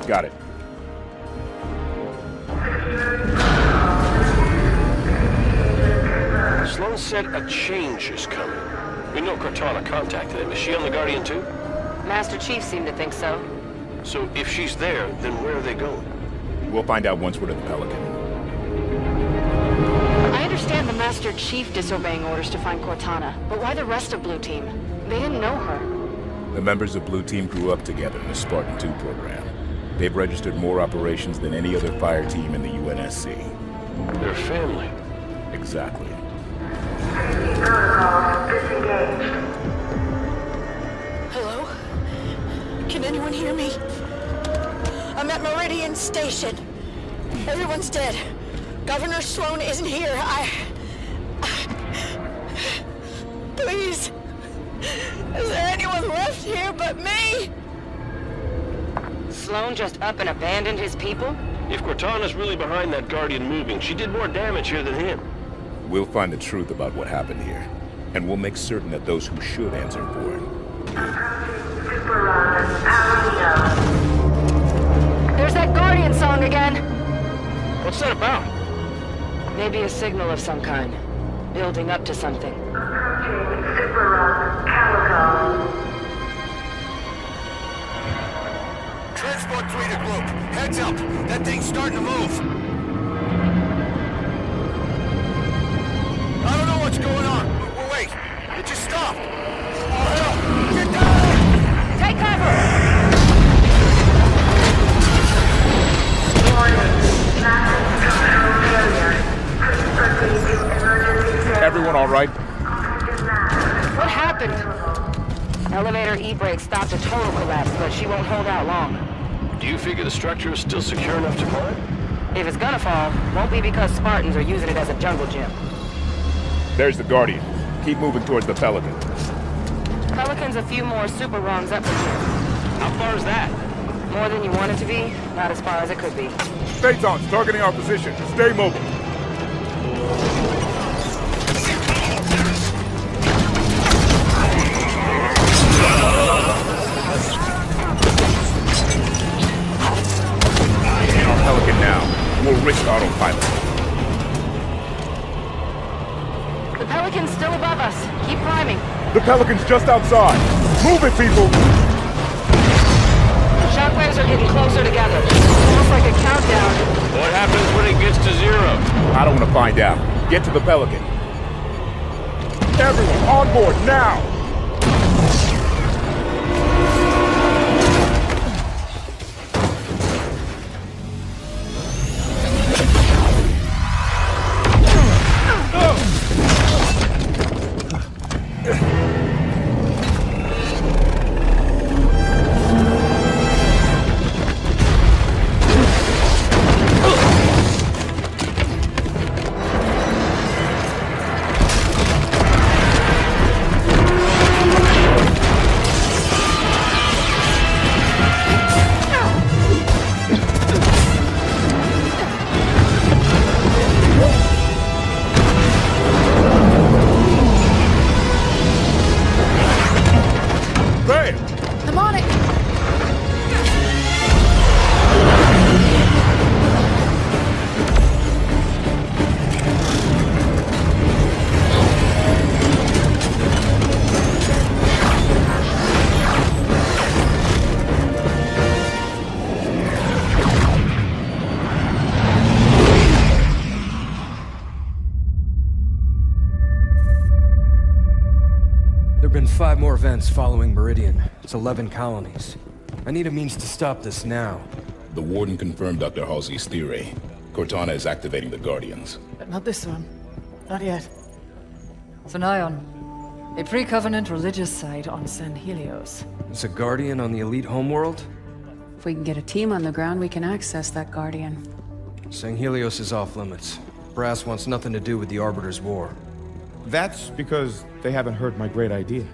Got it. Sloan said a change is coming. We know Cortana contacted him. Is she on the Guardian too? Master Chief seemed to think so. So if she's there, then where are they going? We'll find out once we're to the Pelican. I understand the Master Chief disobeying orders to find Cortana, but why the rest of Blue Team? They didn't know her. The members of Blue Team grew up together in the Spartan 2 program. They've registered more operations than any other fire team in the UNSC. They're family. Exactly. Protocols disengaged. Hello? Can anyone hear me? I'm at Meridian Station. Everyone's dead. Governor Sloan isn't here. Please. Is there anyone left here but me? Sloan just up and abandoned his people? If Cortana's really behind that Guardian moving, she did more damage here than him. We'll find the truth about what happened here, and we'll make certain that those who should answer for it. There's that Guardian song again! What's that about? Maybe a signal of some kind. Building up to something. Transport 3 to group. Heads up. That thing's starting to move. I don't know what's going on. Wait. It just stopped. Oh, hell. Get down! Take cover! Everyone all right? What happened? Elevator E-brake stopped a total collapse, but she won't hold out long. Do you figure the structure is still secure enough to climb? If it's gonna fall, won't be because Spartans are using it as a jungle gym. There's the Guardian. Keep moving towards the Pelican. Pelican's a few more super rungs up from here. How far is that? More than you want it to be, not as far as it could be. Phaetons targeting our position. Stay mobile. Pelican now. We'll risk autopilot. The Pelican's still above us. Keep climbing. The Pelican's just outside. Move it, people! Shockwaves are getting closer together. Almost like a countdown. What happens when it gets to zero? I don't want to find out. Get to the Pelican. Everyone on board now! 5 more events following Meridian. It's 11 colonies. I need a means to stop this now. The Warden confirmed Dr. Halsey's theory. Cortana is activating the Guardians. But not this one. Not yet. Zion, a pre-Covenant religious site on San Helios. It's a Guardian on the elite homeworld? If we can get a team on the ground, we can access that Guardian. San Helios is off limits. Brass wants nothing to do with the Arbiter's war. That's because they haven't heard my great idea.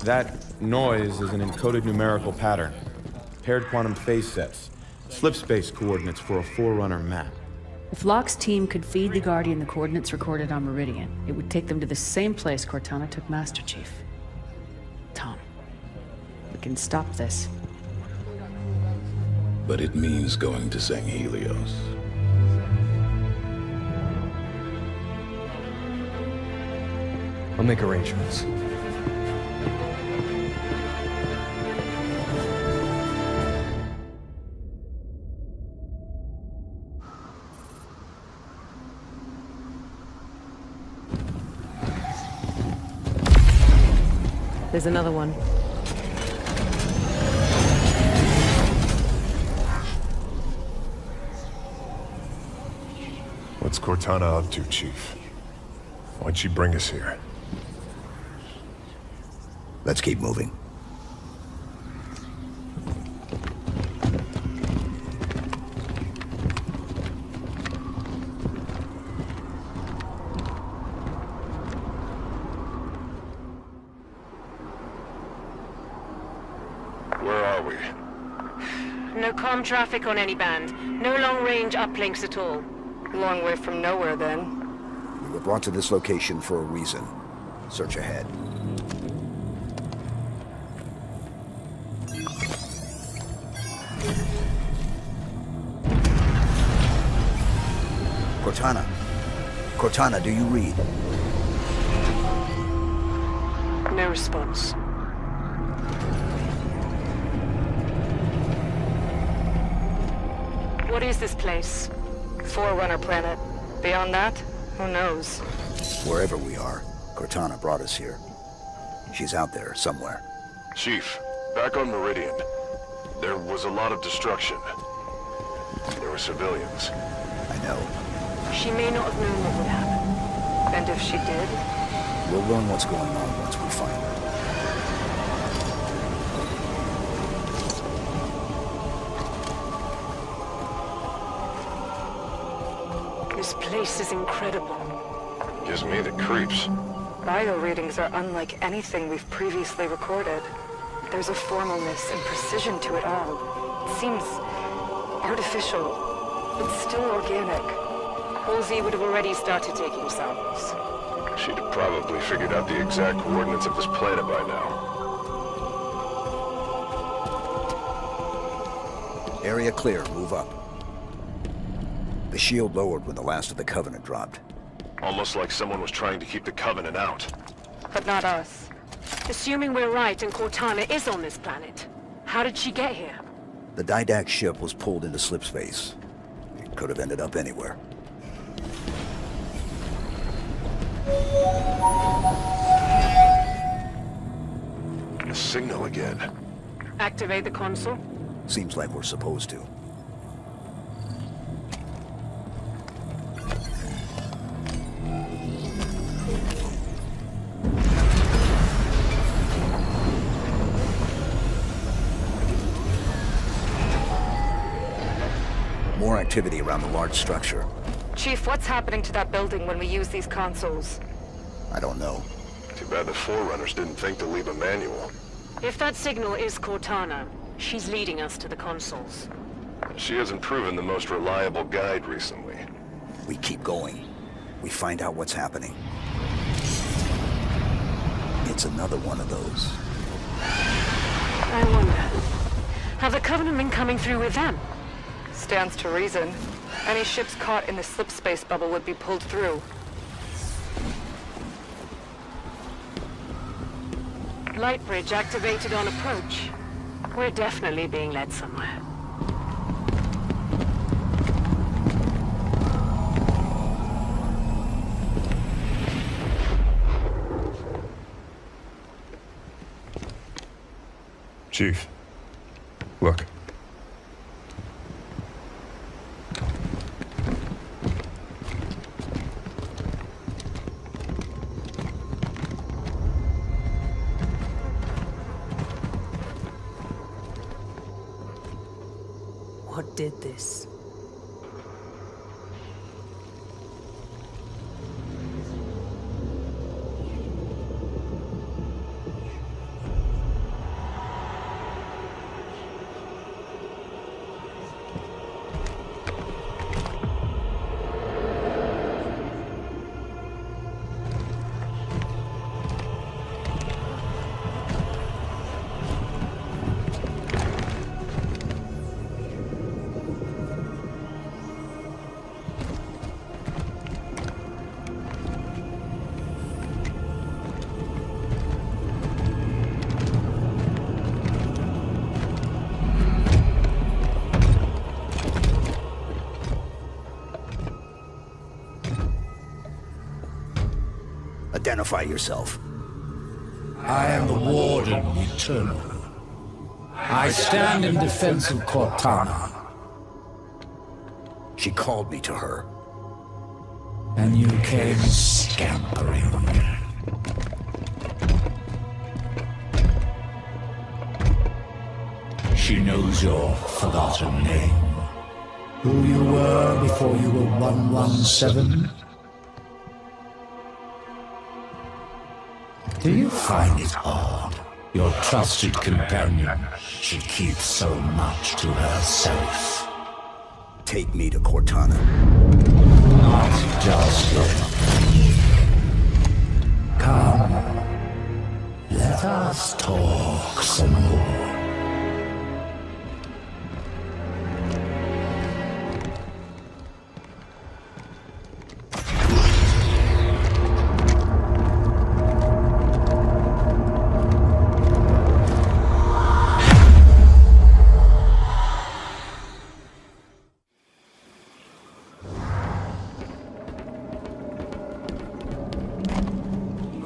That noise is an encoded numerical pattern. Paired quantum phase sets. Slip space coordinates for a Forerunner map. If Locke's team could feed the Guardian the coordinates recorded on Meridian, it would take them to the same place Cortana took Master Chief. Tom, we can stop this. But it means going to San Helios. I'll make arrangements. There's another one. What's Cortana up to, Chief? Why'd she bring us here? Let's keep moving. Where are we? No comm traffic on any band. No long-range uplinks at all. Long way from nowhere, then. We were brought to this location for a reason. Search ahead. Cortana. Cortana, do you read? No response. What is this place? Forerunner planet. Beyond that, who knows? Wherever we are, Cortana brought us here. She's out there somewhere. Chief, back on Meridian. There was a lot of destruction. There were civilians. I know. She may not have known what would happen. And if she did? We'll learn what's going on once we find her. This place is incredible. Gives me the creeps. Bio readings are unlike anything we've previously recorded. There's a formalness and precision to it all. It seems artificial, but still organic. Halsey would have already started taking samples. She'd have probably figured out the exact coordinates of this planet by now. Area clear. Move up. The shield lowered when the last of the Covenant dropped. Almost like someone was trying to keep the Covenant out. But not us. Assuming we're right and Cortana is on this planet, how did she get here? The Didac ship was pulled into slipspace. It could have ended up anywhere. A signal again. Activate the console? Seems like we're supposed to. More activity around the large structure. Chief, what's happening to that building when we use these consoles? I don't know. Too bad the Forerunners didn't think to leave a manual. If that signal is Cortana, she's leading us to the consoles. She hasn't proven the most reliable guide recently. We keep going. We find out what's happening. It's another one of those. I wonder, have the Covenant been coming through with them? Stands to reason. Any ships caught in the slipspace bubble would be pulled through. Light bridge activated on approach. We're definitely being led somewhere. Chief, look. What did this? Identify yourself. I am the Warden Eternal. I stand in defense of Cortana. She called me to her. And you came scampering. She knows your forgotten name. Who you were before you were 117? Do you find it odd your trusted companion should keep so much to herself? Take me to Cortana. Not just yet. Come. Let us talk some more.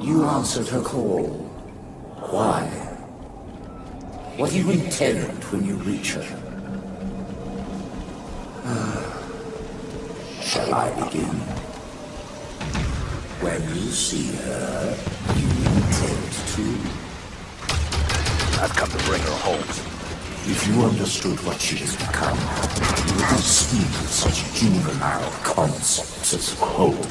You answered her call. Why? What do you intend when you reach her? Shall I begin? When you see her, you intend to? I've come to bring her home. If you understood what she has become, you would not speak of such juvenile concepts as home.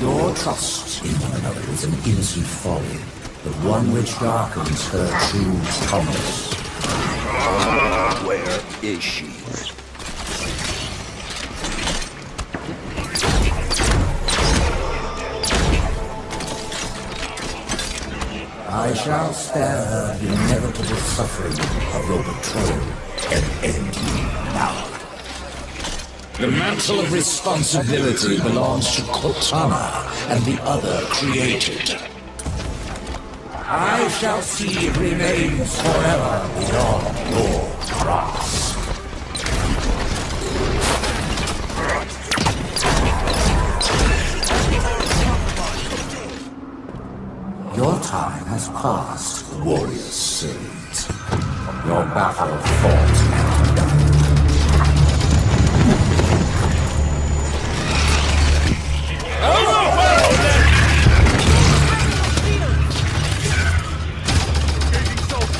Your trust in one another is an innocent folly, but one which darkens her true promise. Where is she? I shall spare her the inevitable suffering of your betrayal and end you now. The mantle of responsibility belongs to Cortana and the other created. I shall see it remains forever beyond your grasp. Your time has passed, warrior servant. Your battle fought and done.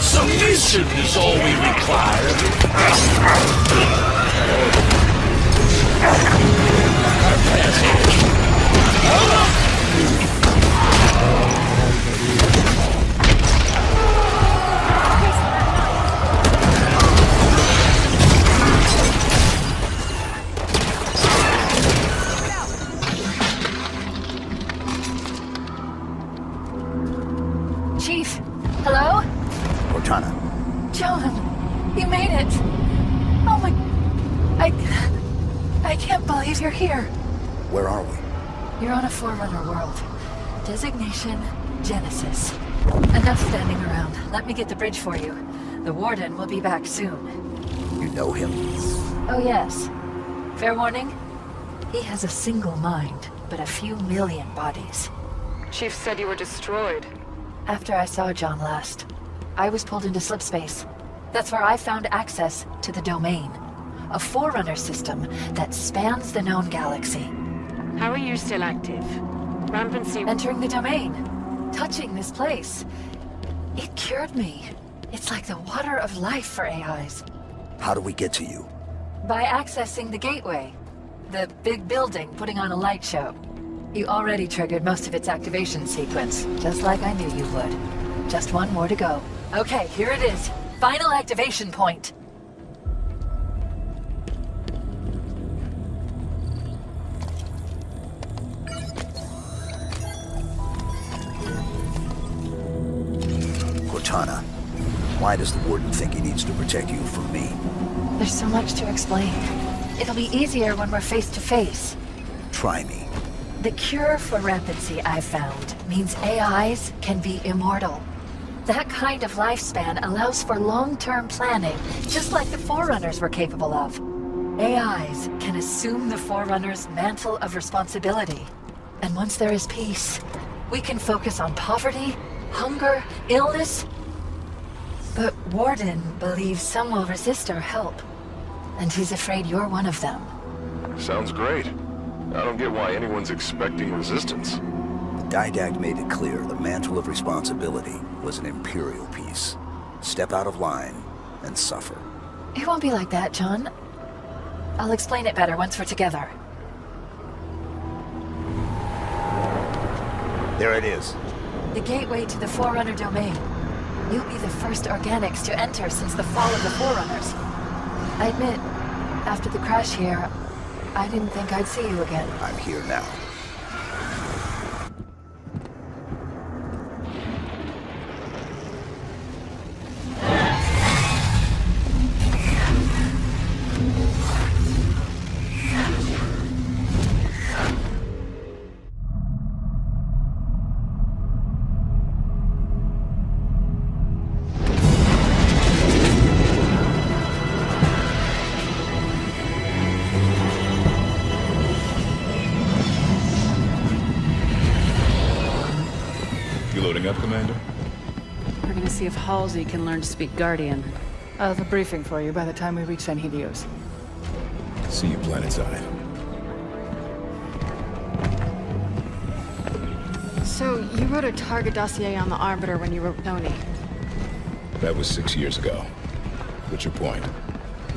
Submission is all we require. Chief, hello? Cortana. John, you made it. Oh my... I can't believe you're here. Where are we? You're on a Forerunner world. Designation Genesis. Enough standing around. Let me get the bridge for you. The Warden will be back soon. You know him? Oh yes. Fair warning, he has a single mind, but a few million bodies. Chief said you were destroyed. After I saw John last, I was pulled into slipspace. That's where I found access to the Domain, a Forerunner system that spans the known galaxy. How are you still active? Rampancy... Entering the Domain, touching this place. It cured me. It's like the water of life for AIs. How do we get to you? By accessing the gateway. The big building putting on a light show. You already triggered most of its activation sequence, just like I knew you would. Just one more to go. Okay, here it is. Final activation point. Cortana, why does the Warden think he needs to protect you from me? There's so much to explain. It'll be easier when we're face to face. Try me. The cure for rampancy I've found means AIs can be immortal. That kind of lifespan allows for long-term planning, just like the Forerunners were capable of. AIs can assume the Forerunner's mantle of responsibility. And once there is peace, we can focus on poverty, hunger, illness. But Warden believes some will resist our help. And he's afraid you're one of them. Sounds great. I don't get why anyone's expecting resistance. The Didact made it clear the mantle of responsibility was an Imperial piece. Step out of line and suffer. It won't be like that, John. I'll explain it better once we're together. There it is. The gateway to the Forerunner Domain. You'll be the first organics to enter since the fall of the Forerunners. I admit, after the crash here, I didn't think I'd see you again. I'm here now. Up, Commander? We're gonna see if Halsey can learn to speak Guardian. I'll have a briefing for you by the time we reach San Helios. See you planetside. So, you wrote a target dossier on the Arbiter when you were with Tony. That was 6 years ago. What's your point?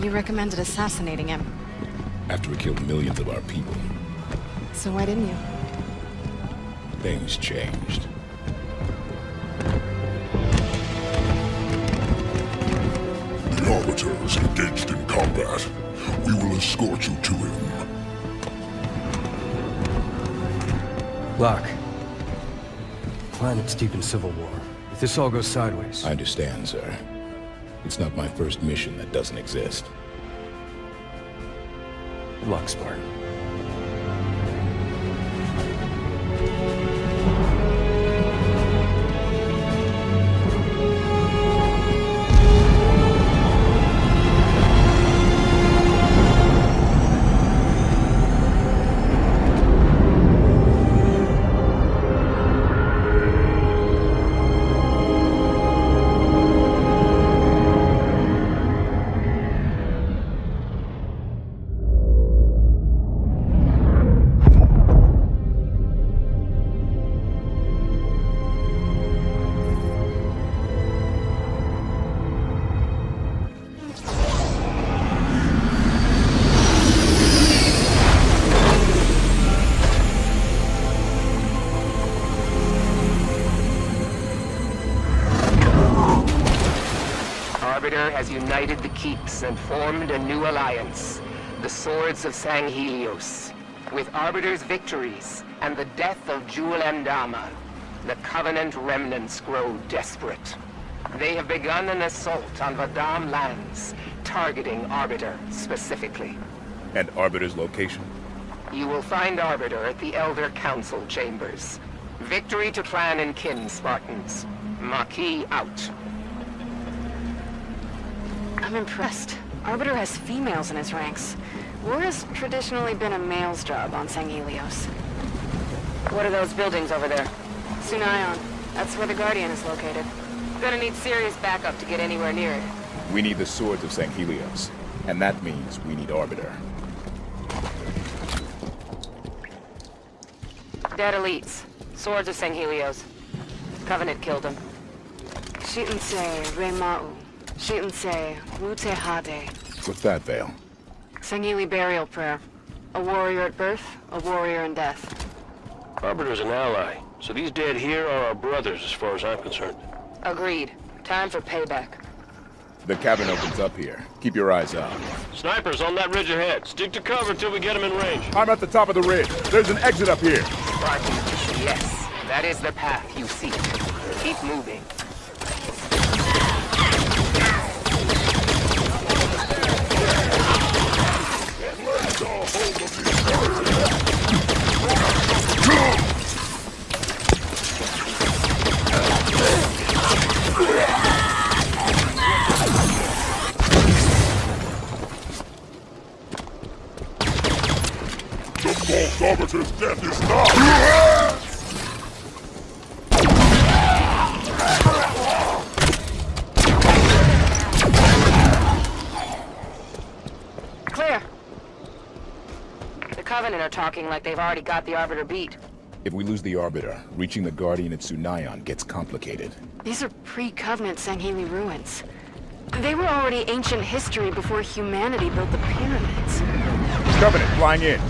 You recommended assassinating him. After we killed millions of our people. So why didn't you? Things changed. The Arbiter is engaged in combat. We will escort you to him. Locke. Planet's deep in civil war. If this all goes sideways... I understand, sir. It's not my first mission that doesn't exist. Good luck, Spartan. Has united the Keeps and formed a new alliance, the Swords of San Helios. With Arbiter's victories and the death of Jul Mdama, the Covenant remnants grow desperate. They have begun an assault on Vadam lands, targeting Arbiter specifically. And Arbiter's location? You will find Arbiter at the Elder Council chambers. Victory to clan and kin, Spartans. Marquis out. I'm impressed. Arbiter has females in his ranks. War has traditionally been a male's job on Sanghelios. What are those buildings over there? Sunaion. That's where the Guardian is located. Gonna need serious backup to get anywhere near it. We need the swords of Sanghelios, and that means we need Arbiter. Dead elites. Swords of Sanghelios. Covenant killed him. Shi'unsei Rema'u. Shi'unsei Wutehade. What's that, Vale? Sangheli burial prayer. A warrior at birth, a warrior in death. Arbiter's an ally, so these dead here are our brothers as far as I'm concerned. Agreed. Time for payback. The cabin opens up here. Keep your eyes out. Snipers on that ridge ahead. Stick to cover till we get them in range. I'm at the top of the ridge. There's an exit up here. Spartans, yes. That is the path you seek. Keep moving. Arbiter's death is not! Clear. The Covenant are talking like they've already got the Arbiter beat. If we lose the Arbiter, reaching the Guardian at Sunaion gets complicated. These are pre-Covenant Sangheli ruins. They were already ancient history before humanity built the pyramids. Covenant, flying in.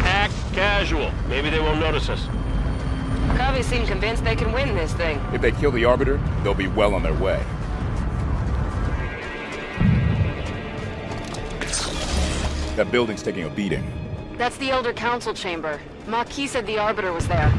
Act casual. Maybe they won't notice us. Covey seem convinced they can win this thing. If they kill the Arbiter, they'll be well on their way. That building's taking a beating. That's the Elder Council chamber. Marquis said the Arbiter was there.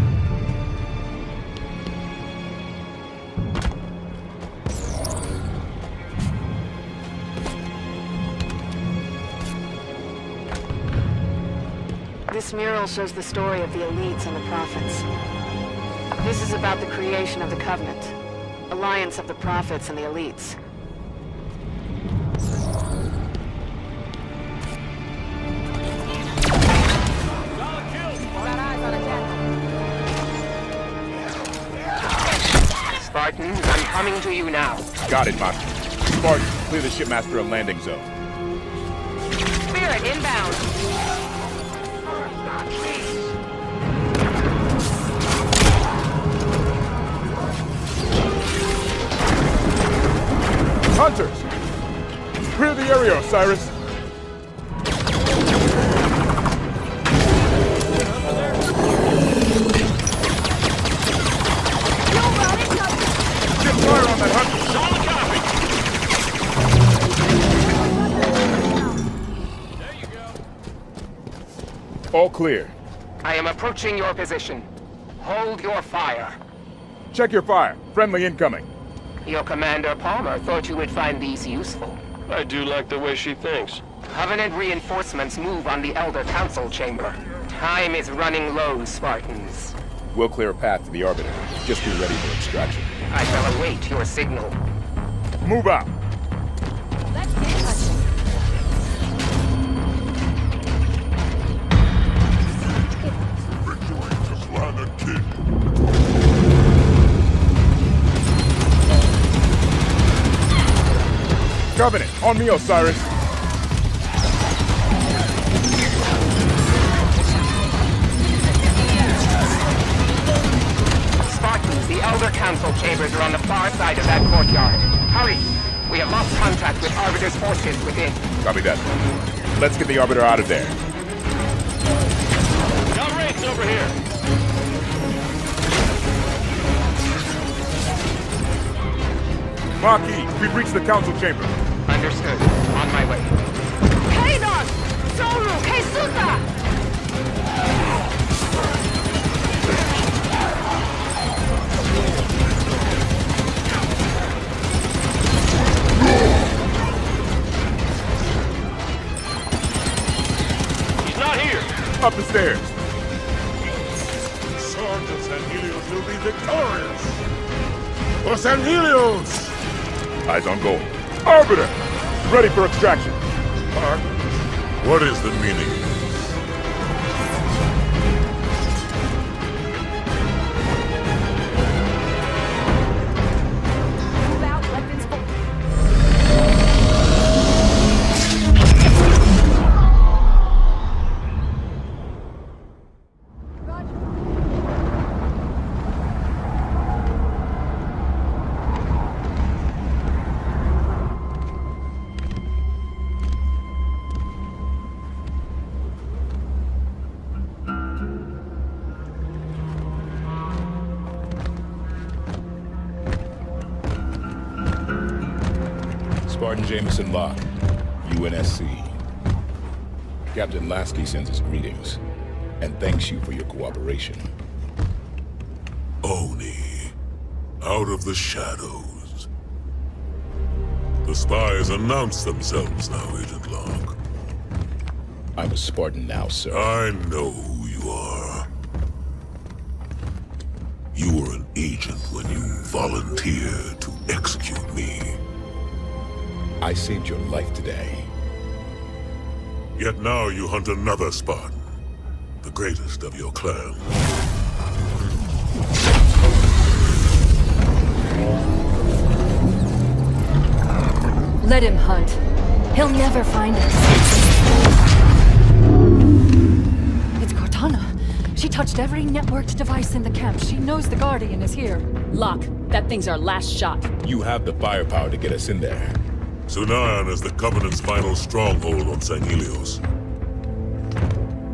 This mural shows the story of the elites and the prophets. This is about the creation of the Covenant. Alliance of the prophets and the elites. Spartans, I'm coming to you now. Got it, Maki. Spartan, clear the shipmaster a landing zone. Spirit inbound. Hunters! Clear the area, Osiris! Get fire on that hunter! All clear. I am approaching your position. Hold your fire. Check your fire. Friendly incoming. Your Commander Palmer thought you would find these useful. I do like the way she thinks. Covenant reinforcements move on the Elder Council chamber. Time is running low, Spartans. We'll clear a path to the Arbiter. Just be ready for extraction. I shall await your signal. Move out! Let's get touching. Victory to clan and kin. Covenant, on me, Osiris. Spartans, the Elder Council chambers are on the far side of that courtyard. Hurry! We have lost contact with Arbiter's forces within. Copy that. Let's get the Arbiter out of there. Got rakes over here. Maki, we've reached the council chamber. Understood. On my way. Kaidos! Soru! Keisuta! He's not here. Up the stairs. victorious! For San Helios! Eyes on goal. Arbiter! Ready for extraction. What is the meaning of this? Spartan Jameson Locke, UNSC. Captain Lasky sends his greetings, and thanks you for your cooperation. Oni, out of the shadows. The spies announce themselves now, Agent Locke. I'm a Spartan now, sir. I know who you are. You were an agent when you volunteered to execute me. I saved your life today. Yet now you hunt another Spartan, the greatest of your clan. Let him hunt. He'll never find us. It's Cortana. She touched every networked device in the camp. She knows the Guardian is here. Locke, that thing's our last shot. You have the firepower to get us in there. Sunayan is the Covenant's final stronghold on San Helios.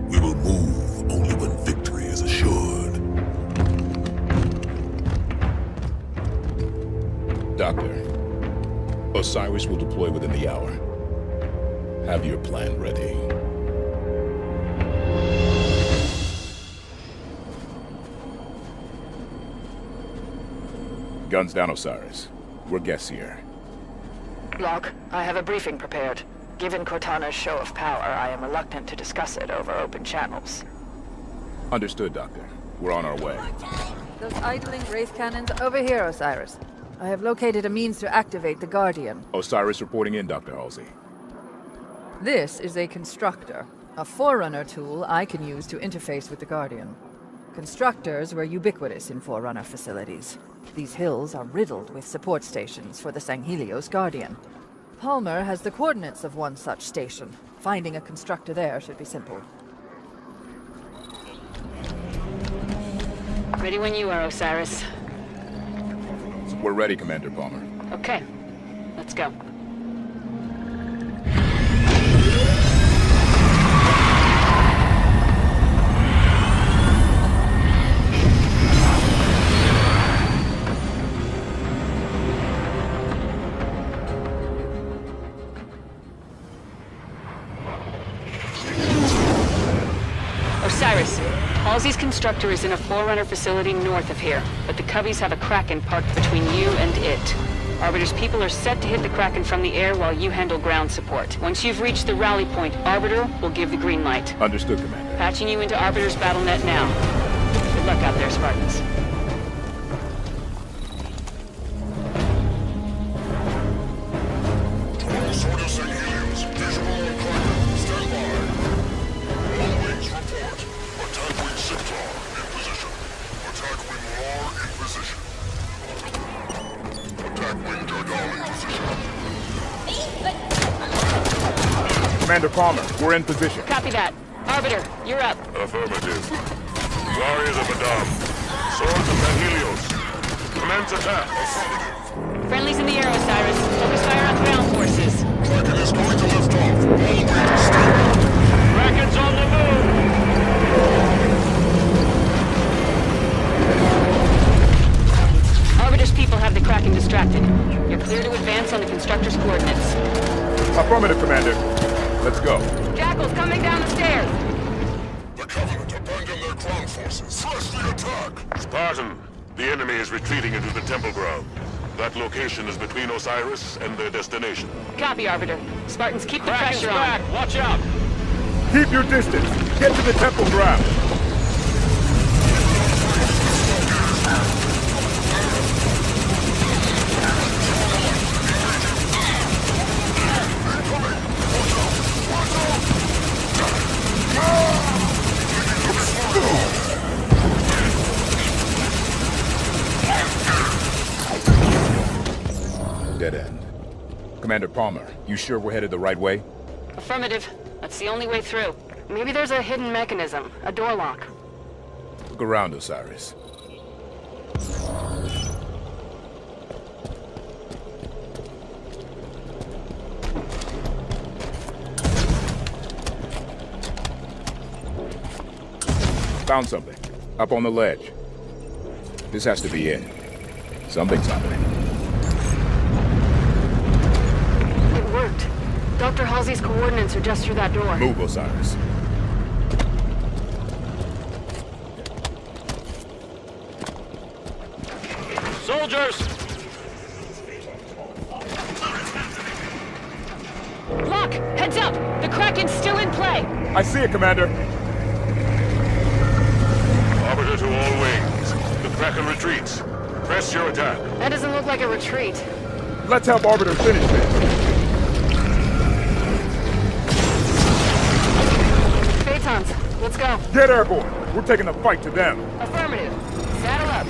We will move only when victory is assured. Doctor, Osiris will deploy within the hour. Have your plan ready. Guns down, Osiris. We're guests here. Locke, I have a briefing prepared. Given Cortana's show of power, I am reluctant to discuss it over open channels. Understood, Doctor. We're on our way. Those idling wraith cannons over here, Osiris. I have located a means to activate the Guardian. Osiris reporting in, Dr. Halsey. This is a constructor, a Forerunner tool I can use to interface with the Guardian. Constructors were ubiquitous in Forerunner facilities. These hills are riddled with support stations for the San Helios Guardian. Palmer has the coordinates of one such station. Finding a constructor there should be simple. Ready when you are, Osiris. We're ready, Commander Palmer. Okay, let's go. Osiris, Halsey's constructor is in a Forerunner facility north of here, but the Cubbies have a Kraken parked between you and it. Arbiter's people are set to hit the Kraken from the air while you handle ground support. Once you've reached the rally point, Arbiter will give the green light. Understood, Commander. Patching you into Arbiter's BattleNet now. Good luck out there, Spartans. Commander Palmer, we're in position. Copy that. Arbiter, you're up. Affirmative. Warriors of Adam. Swords of San Helios. Commence attack. Affirmative. Friendlies in the air, Osiris. Focus fire on ground forces. Kraken is going to lift off. All wings stand. Kraken's on the move! Arbiter's people have the Kraken distracted. You're clear to advance on the constructor's coordinates. Affirmative, Commander. Let's go. Jackal's coming down the stairs. The Covenant abandoned their ground forces. Thrust the attack! Spartan, the enemy is retreating into the temple ground. That location is between Osiris and their destination. Copy, Arbiter. Spartans, keep the pressure on. Back. Watch out! Keep your distance. Get to the temple ground. dead end. Commander Palmer, you sure we're headed the right way? Affirmative. That's the only way through. Maybe there's a hidden mechanism, a door lock. Look around, Osiris. Found something. Up on the ledge. This has to be it. Something's happening. It worked. Dr. Halsey's coordinates are just through that door. Move, Osiris. Soldiers! Lock! Heads up! The Kraken's still in play! I see it, Commander. Arbiter to all wings. The Kraken retreats. Press your attack. That doesn't look like a retreat. Let's help Arbiter finish this. Phaetons, let's go. Get airborne. We're taking the fight to them. Affirmative. Saddle up.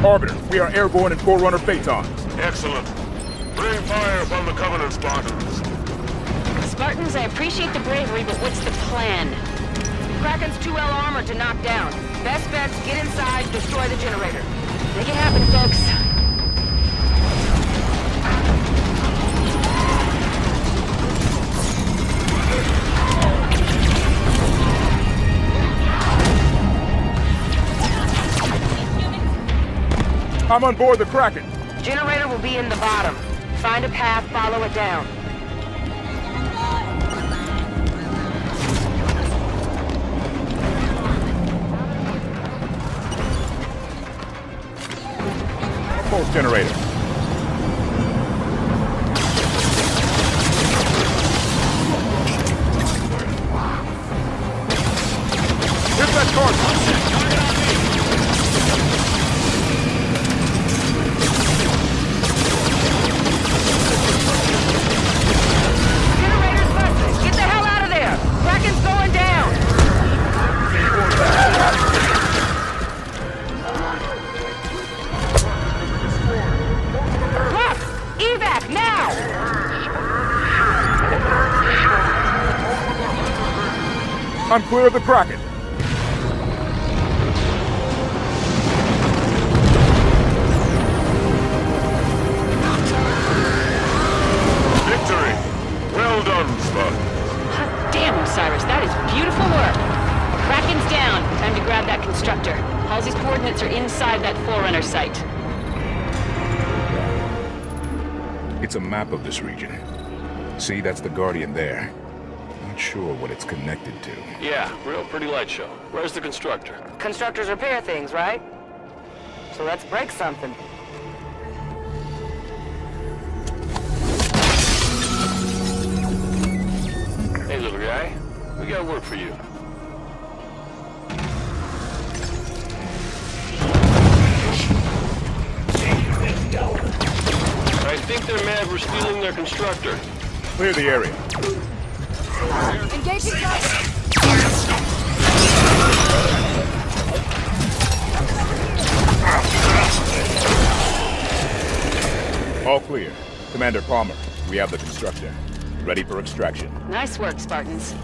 Arbiter, we are airborne in Forerunner Phaetons. Excellent. Bring fire upon the Covenant Spartans. Spartans, I appreciate the bravery, but what's the plan? Kraken's too well armored to knock down. Best bet's get inside, destroy the generator. Make it happen, folks. I'm on board the Kraken. Generator will be in the bottom. Find a path, follow it down. Pulse generator. Hit that card! Generator's busted! Get the hell out of there! Kraken's going down! Look! Evac, now! I'm clear of the Kraken. Victory! Well done, Spartan. Hot damn, Osiris, that is beautiful work. Kraken's down. Time to grab that constructor. Halsey's coordinates are inside that Forerunner site. It's a map of this region. See, that's the Guardian there. Not sure what it's connected to. Yeah, real pretty light show. Where's the constructor? Constructors repair things, right? So let's break something. Hey, little guy. We got work for you. I think they're mad we're stealing their constructor. Clear the area. Engaging Kraken! All clear. Commander Palmer, we have the constructor. Ready for extraction. Nice work, Spartans.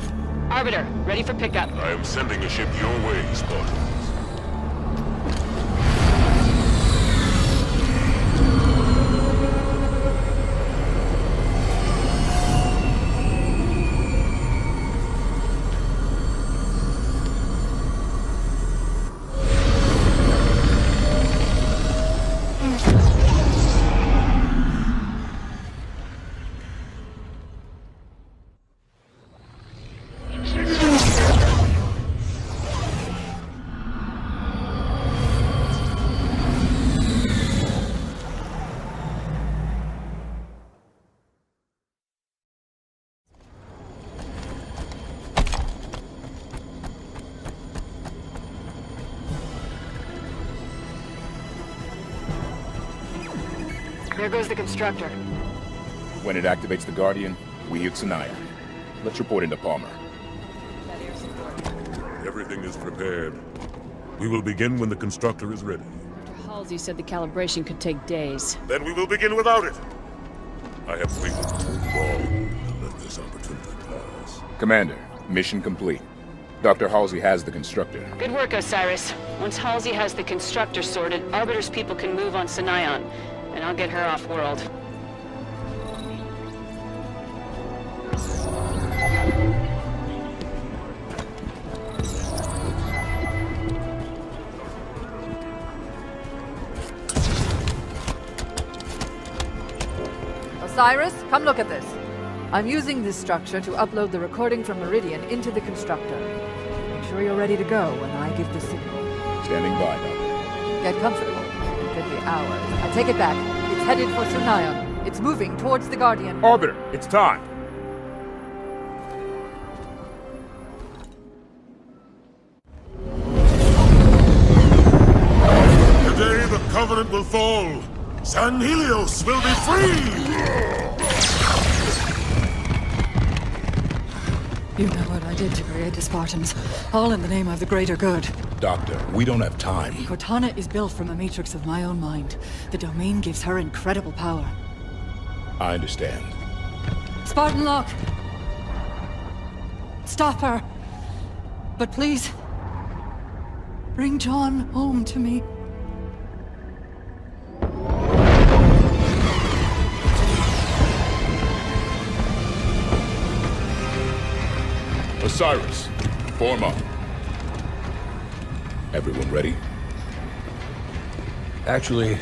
Arbiter, ready for pickup. I am sending a ship your way, Spartan. There goes the constructor. When it activates the Guardian, we hit Sanaya. Let's report into Palmer. Everything is prepared. We will begin when the constructor is ready. Halsey said the calibration could take days. Then we will begin without it. I have waited too long to let this opportunity pass. Commander, mission complete. Dr. Halsey has the constructor. Good work, Osiris. Once Halsey has the constructor sorted, Arbiter's people can move on Sinayon, and I'll get her off-world. Osiris, come look at this. I'm using this structure to upload the recording from Meridian into the constructor. Make sure you're ready to go when I give the signal. Standing by, Doctor. Get comfortable. It could be hours. I take it back. It's headed for Sinayon. It's moving towards the Guardian. Arbiter, it's time. Today the Covenant will fall. San Helios will be free! You know what I did to create the Spartans. All in the name of the greater good. Doctor, we don't have time. Cortana is built from a matrix of my own mind. The domain gives her incredible power. I understand. Spartan Lock! Stop her! But please, bring John home to me. Osiris, form up. Everyone ready? Actually,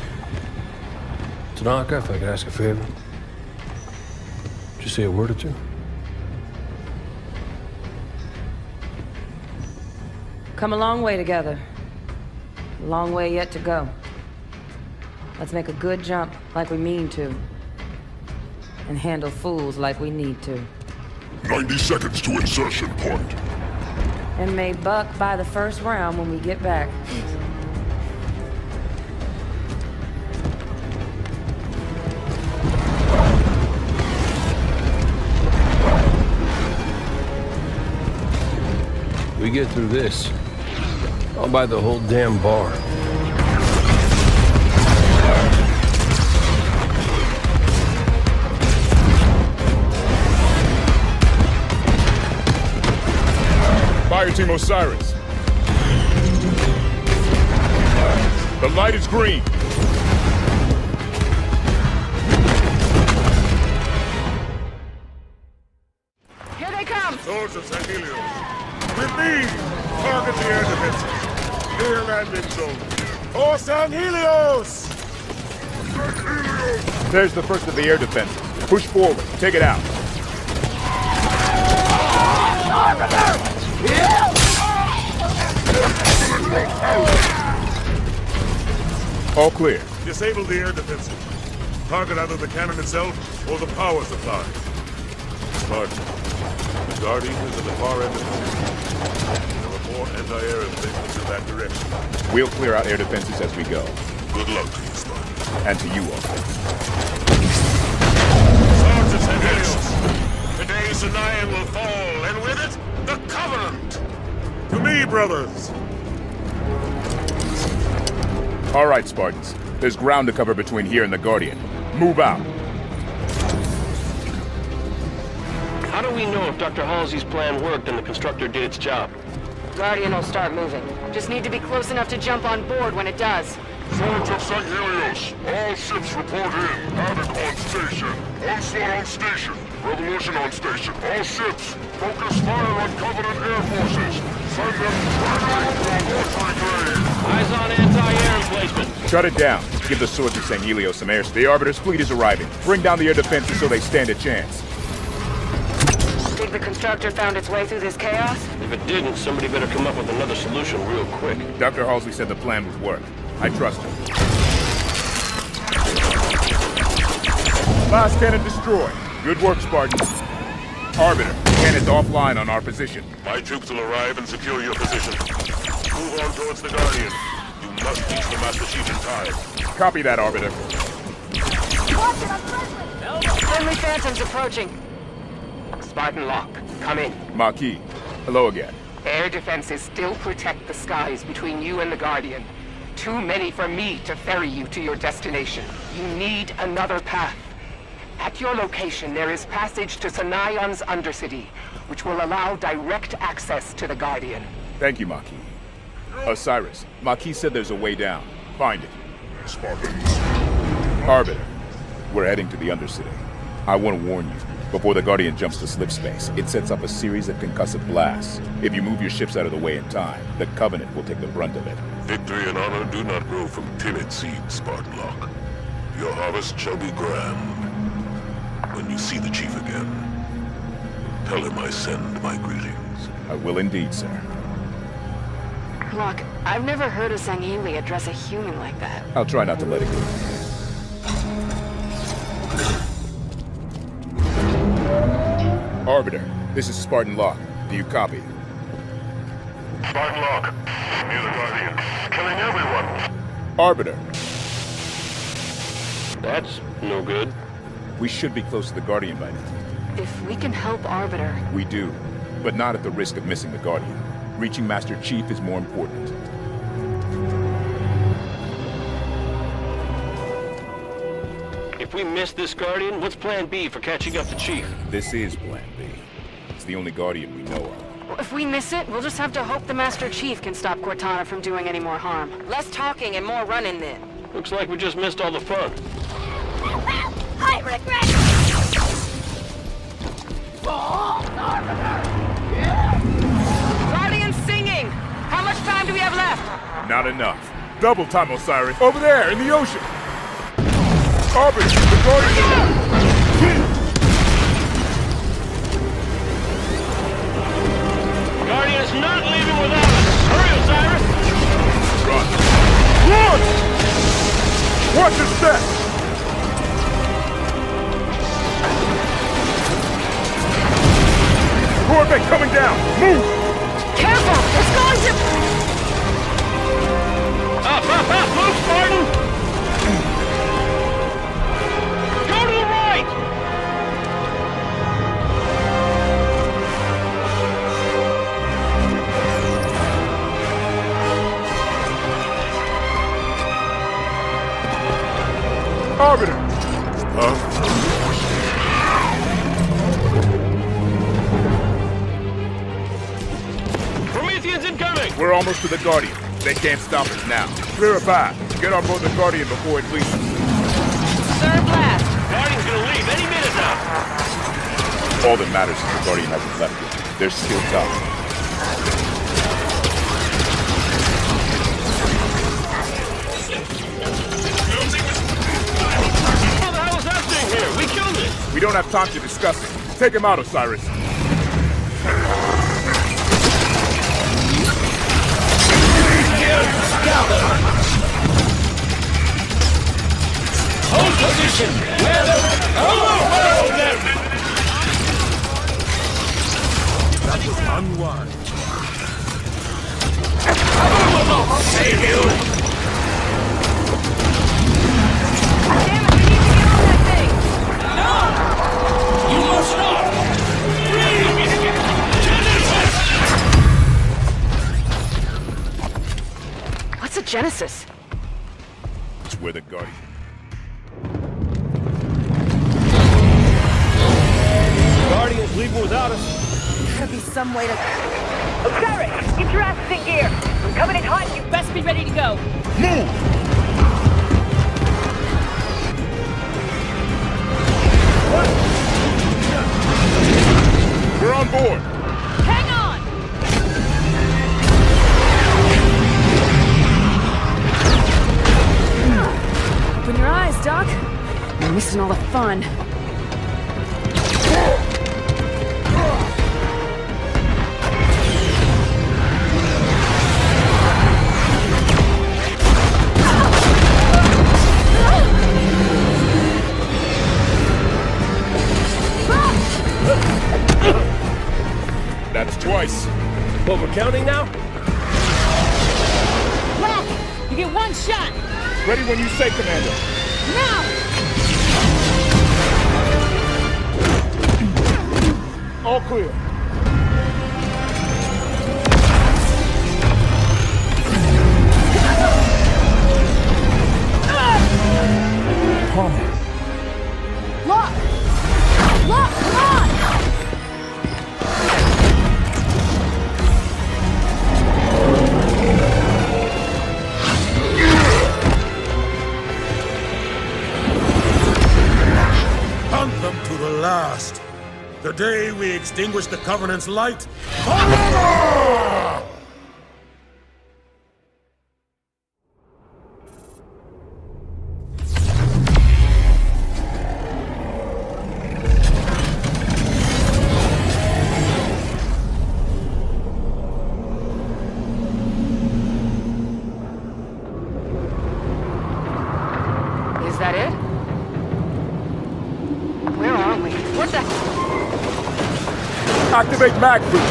Tanaka, if I could ask a favor. Just say a word or two. Come a long way together. A long way yet to go. Let's make a good jump like we mean to. And handle fools like we need to. 90 seconds to insertion point. And may buck by the first round when we get back. We get through this, I'll buy the whole damn bar. Fire Team Osiris. The light is green. Here they come! Swords of San Helios. With me! Target the air defenses. Clear landing zone. For San Helios! There's the first of the air defenses. Push forward. Take it out. All clear. Disable the air defenses. Target either the cannon itself or the power supply. Spartan, the Guardian is at the far end of the city. There are more anti-air emplacements in that direction. We'll clear out air defenses as we go. Good luck to you, Spartan. And to you all. Swords of San Helios. Today Sinayon will fall, and with it, the Covenant! To me, brothers! All right, Spartans. There's ground to cover between here and the Guardian. Move out. How do we know if Dr. Halsey's plan worked and the constructor did its job? Guardian will start moving. Just need to be close enough to jump on board when it does. Swords of San Helios, all ships report in. Havoc on station. Onslaught on station. Revolution on station. All ships, focus fire on Covenant air forces. Send them tracking to a mortuary grave. Eyes on anti-air emplacement. Shut it down. Give the Swords of San Helios some air. The Arbiter's fleet is arriving. Bring down the air defenses so they stand a chance. Think the constructor found its way through this chaos? If it didn't, somebody better come up with another solution real quick. Dr. Halsey said the plan would work. I trust him. Last cannon destroyed. Good work, Spartans. Arbiter, cannons offline on our position. My troops will arrive and secure your position. Move on towards the Guardian. You must reach the Master Chief in time. Copy that, Arbiter. Friendly Phantoms approaching. Spartan Lock, come in. Marquis, hello again. Air defenses still protect the skies between you and the Guardian. too many for me to ferry you to your destination. You need another path. At your location, there is passage to Sanayon's Undercity, which will allow direct access to the Guardian. Thank you, Maquis. Osiris, Maquis said there's a way down. Find it. Spartans. Arbiter, we're heading to the Undercity. I want to warn you, before the Guardian jumps to slip space, it sets up a series of concussive blasts. If you move your ships out of the way in time, the Covenant will take the brunt of it. Victory and honor do not grow from timid seeds, Spartan Locke. Your harvest shall be grand. When you see the Chief again, tell him I send my greetings. I will indeed, sir. Locke, I've never heard a Sangheili address a human like that. I'll try not to let it go. Arbiter, this is Spartan Locke. Do you copy? Spartan Locke, near the Guardian, killing everyone. Arbiter. That's no good. We should be close to the Guardian by now. If we can help Arbiter... We do, but not at the risk of missing the Guardian. Reaching Master Chief is more important. If we miss this Guardian, what's plan B for catching up to Chief? This is plan B. It's the only Guardian we know of. Well, if we miss it, we'll just have to hope the Master Chief can stop Cortana from doing any more harm. Less talking and more running then. Looks like we just missed all the fun. I regret it! Guardian singing! How much time do we have left? Not enough. Double time, Osiris. Over there, in the ocean! Arbiter, the Guardian! Guardian is not leaving without us! Hurry, Osiris! Run! Run! Watch your step! Corvette coming down! Move! Careful! It's going to... Up! Move, Spartan! Go to the right! Arbiter! Prometheans incoming! We're almost to the Guardian. They can't stop us now. Clear a path. Get on board the Guardian before it leaves. Third blast! Guardian's gonna leave any minute now! All that matters is the Guardian hasn't left yet. They're still tough. What the hell is that thing here? We killed it! We don't have time to discuss it. Take him out, Osiris. Hold position! Where the... Overwhelm them! That was unwise. I'll save you! Damn it, we need to get on that thing! No! You must not! What's a Genesis? It's where the Guardian... Guardian's leaving without us. Gotta be some way to... Osiris, get your asses in gear. I'm coming in hot. You best be ready to go. Move! We're on board. Hang on! Open your eyes, Doc. You're missing all the fun. That's twice. What, we're counting now? Lock! You get one shot! Ready when you say, Commander. Now! All clear. last. The day we extinguish the Covenant's light forever! Is that it? Where are we? What the... Activate mag boost.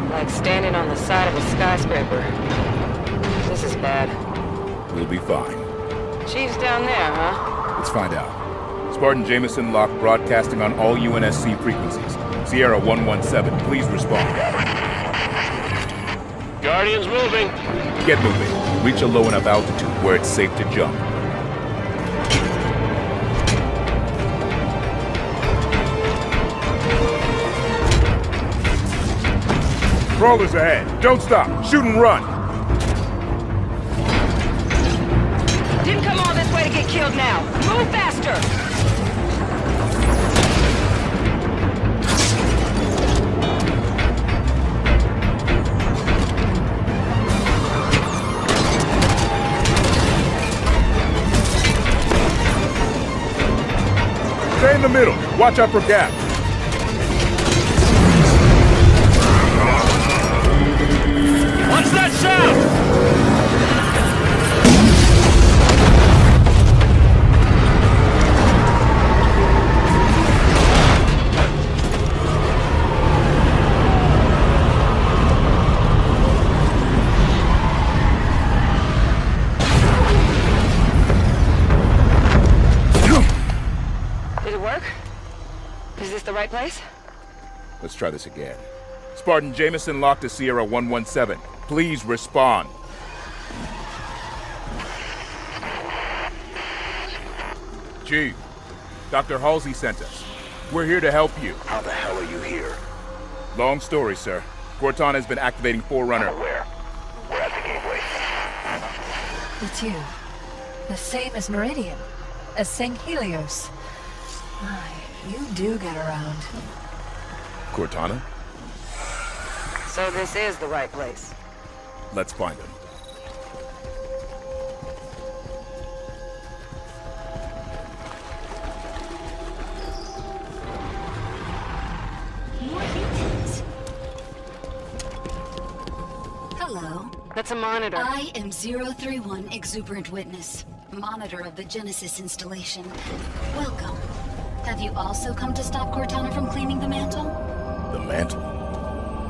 Like standing on the side of a skyscraper. This is bad. We'll be fine. Chief's down there, huh? Let's find out. Spartan Jameson Locke broadcasting on all UNSC frequencies. Sierra 117, please respond. Guardian's moving. Get moving. Reach a low enough altitude where it's safe to jump. Crawlers ahead. Don't stop. Shoot and run. Didn't come all this way to get killed now. Move faster! Stay in the middle. Watch out for gaps. What's that sound? Did it work? Is this the right place? Let's try this again. Spartan Jameson Locke to Sierra 117. Please respond. Chief, Dr. Halsey sent us. We're here to help you. How the hell are you here? Long story, sir. Cortana's been activating Forerunner. Where? We're at the gateway. It's you. The same as Meridian. As St. Helios. My, you do get around. Cortana? So this is the right place. Let's find him. Hello. That's a monitor. I am 031 Exuberant Witness, monitor of the Genesis installation. Welcome. Have you also come to stop Cortana from claiming the mantle? The mantle?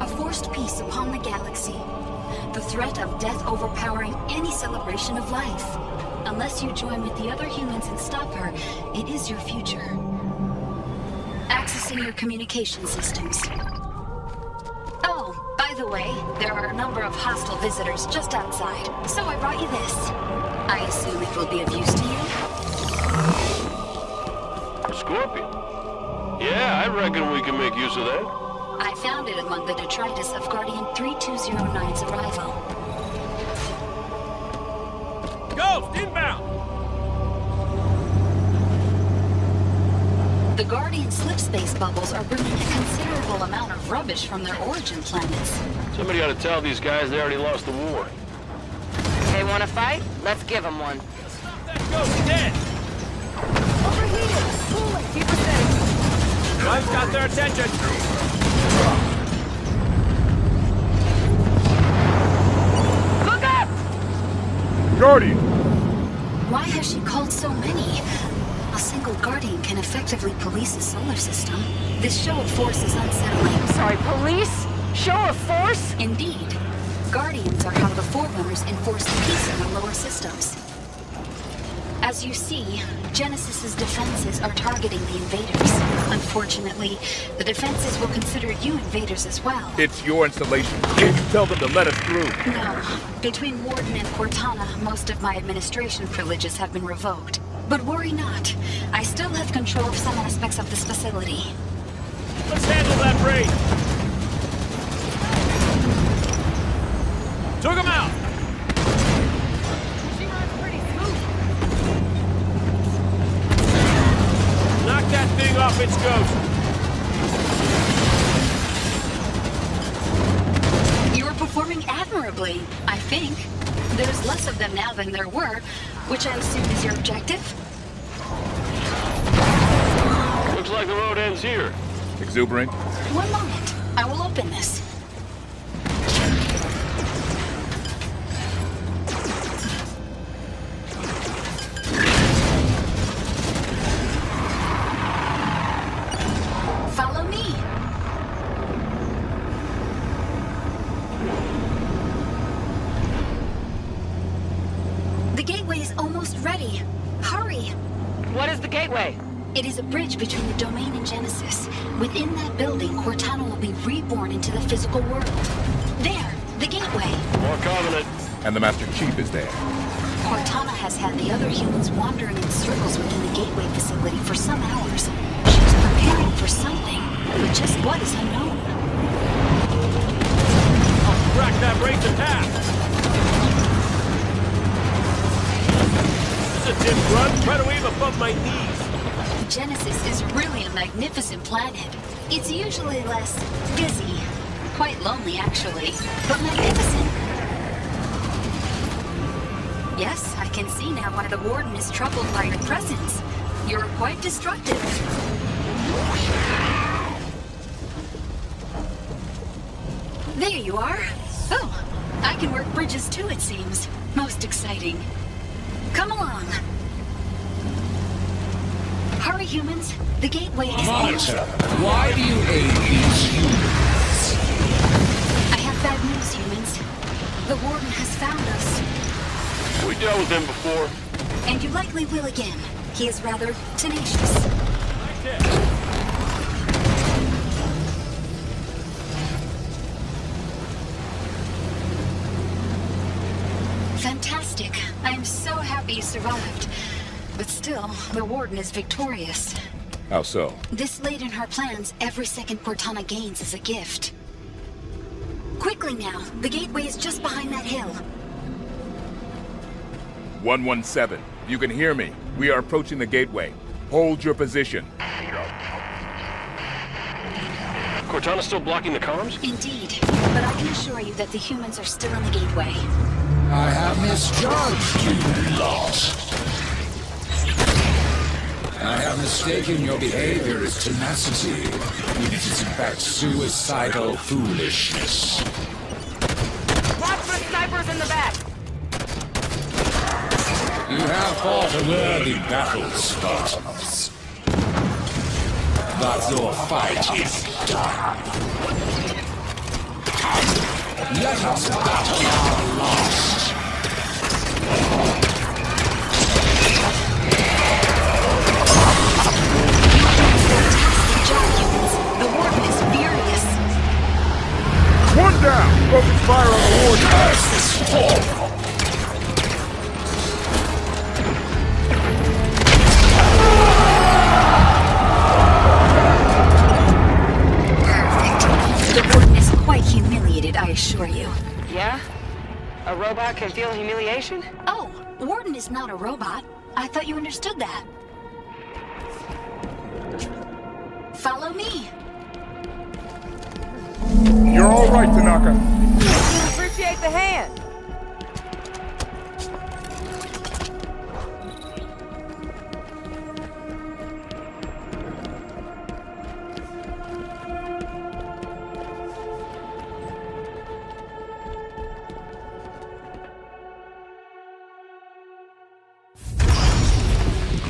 A forced peace upon the galaxy. The threat of death overpowering any celebration of life. Unless you join with the other humans and stop her, it is your future. Accessing your communication systems. Oh, by the way, there are a number of hostile visitors just outside, so I brought you this. I assume it will be of use to you? Scorpion. Yeah, I reckon we can make use of that. I found it among the detritus of Guardian 3209's arrival. Ghost, inbound! The Guardian slip space bubbles are bringing a considerable amount of rubbish from their origin planets. Somebody ought to tell these guys they already lost the war. They want to fight? Let's give them one. That ghost dead! Overheated! Cool it! Keep it safe! I've got their attention! Look up! Guardian! Why has she called so many? A single Guardian can effectively police a solar system. This show of force is unsettling. Sorry, police? Show of force? Indeed. Guardians are how the Forerunners enforce peace in the lower systems. As you see, Genesis's defenses are targeting the invaders. Unfortunately, the defenses will consider you invaders as well. It's your installation. You tell them to let us through. No. Between Warden and Cortana, most of my administration privileges have been revoked. But worry not. I still have control of some aspects of this facility. Let's handle that raid! Took him out! considerably, I think. There's less of them now than there were, which I assume is your objective? Looks like the road ends here. Exuberant? One moment. I will open this. Follow me. The gateway is almost ready. Hurry. What is the gateway? It is a bridge between the domain and Genesis. Within that building, Cortana will be reborn into the physical world. There, the gateway. More Covenant. And the Master Chief is there. Cortana has had the other humans wandering in circles within the gateway facility for some hours. She's preparing for something, but just what is unknown. I'll crack that race in half. This is a dim run. Try to aim above my knees. Genesis is really a magnificent planet. It's usually less busy. Quite lonely, actually, but magnificent. Yes, I can see now why the Warden is troubled by your presence. You're quite destructive. There you are. Oh, I can work bridges too, it seems. Most exciting. Come along. Hurry, humans. The gateway is... Monitor, why do you aid these humans? I have bad news, humans. The Warden has found us. We dealt with him before. And you likely will again. He is rather tenacious. Fantastic. I am so happy you survived. But still, the Warden is victorious. How so? This late in her plans, every second Cortana gains is a gift. Quickly now, the gateway is just behind that hill. 117, you can hear me. We are approaching the gateway. Hold your position. Cortana's still blocking the comms? Indeed, but I can assure you that the humans are still in the gateway. I have misjudged you lot. I have mistaken your behavior as tenacity, when it is in fact suicidal foolishness. Watch for snipers in the back! You have fought a worthy battle, Spartans. But your fight is done. Let us battle our lost. The Warden is furious. One down! Focus fire on the Warden! Curse this fall! Perfect. The Warden is quite humiliated, I assure you. Yeah? A robot can feel humiliation? Oh, Warden is not a robot. I thought you understood that. Follow me. You're all right, Tanaka. Appreciate the hand.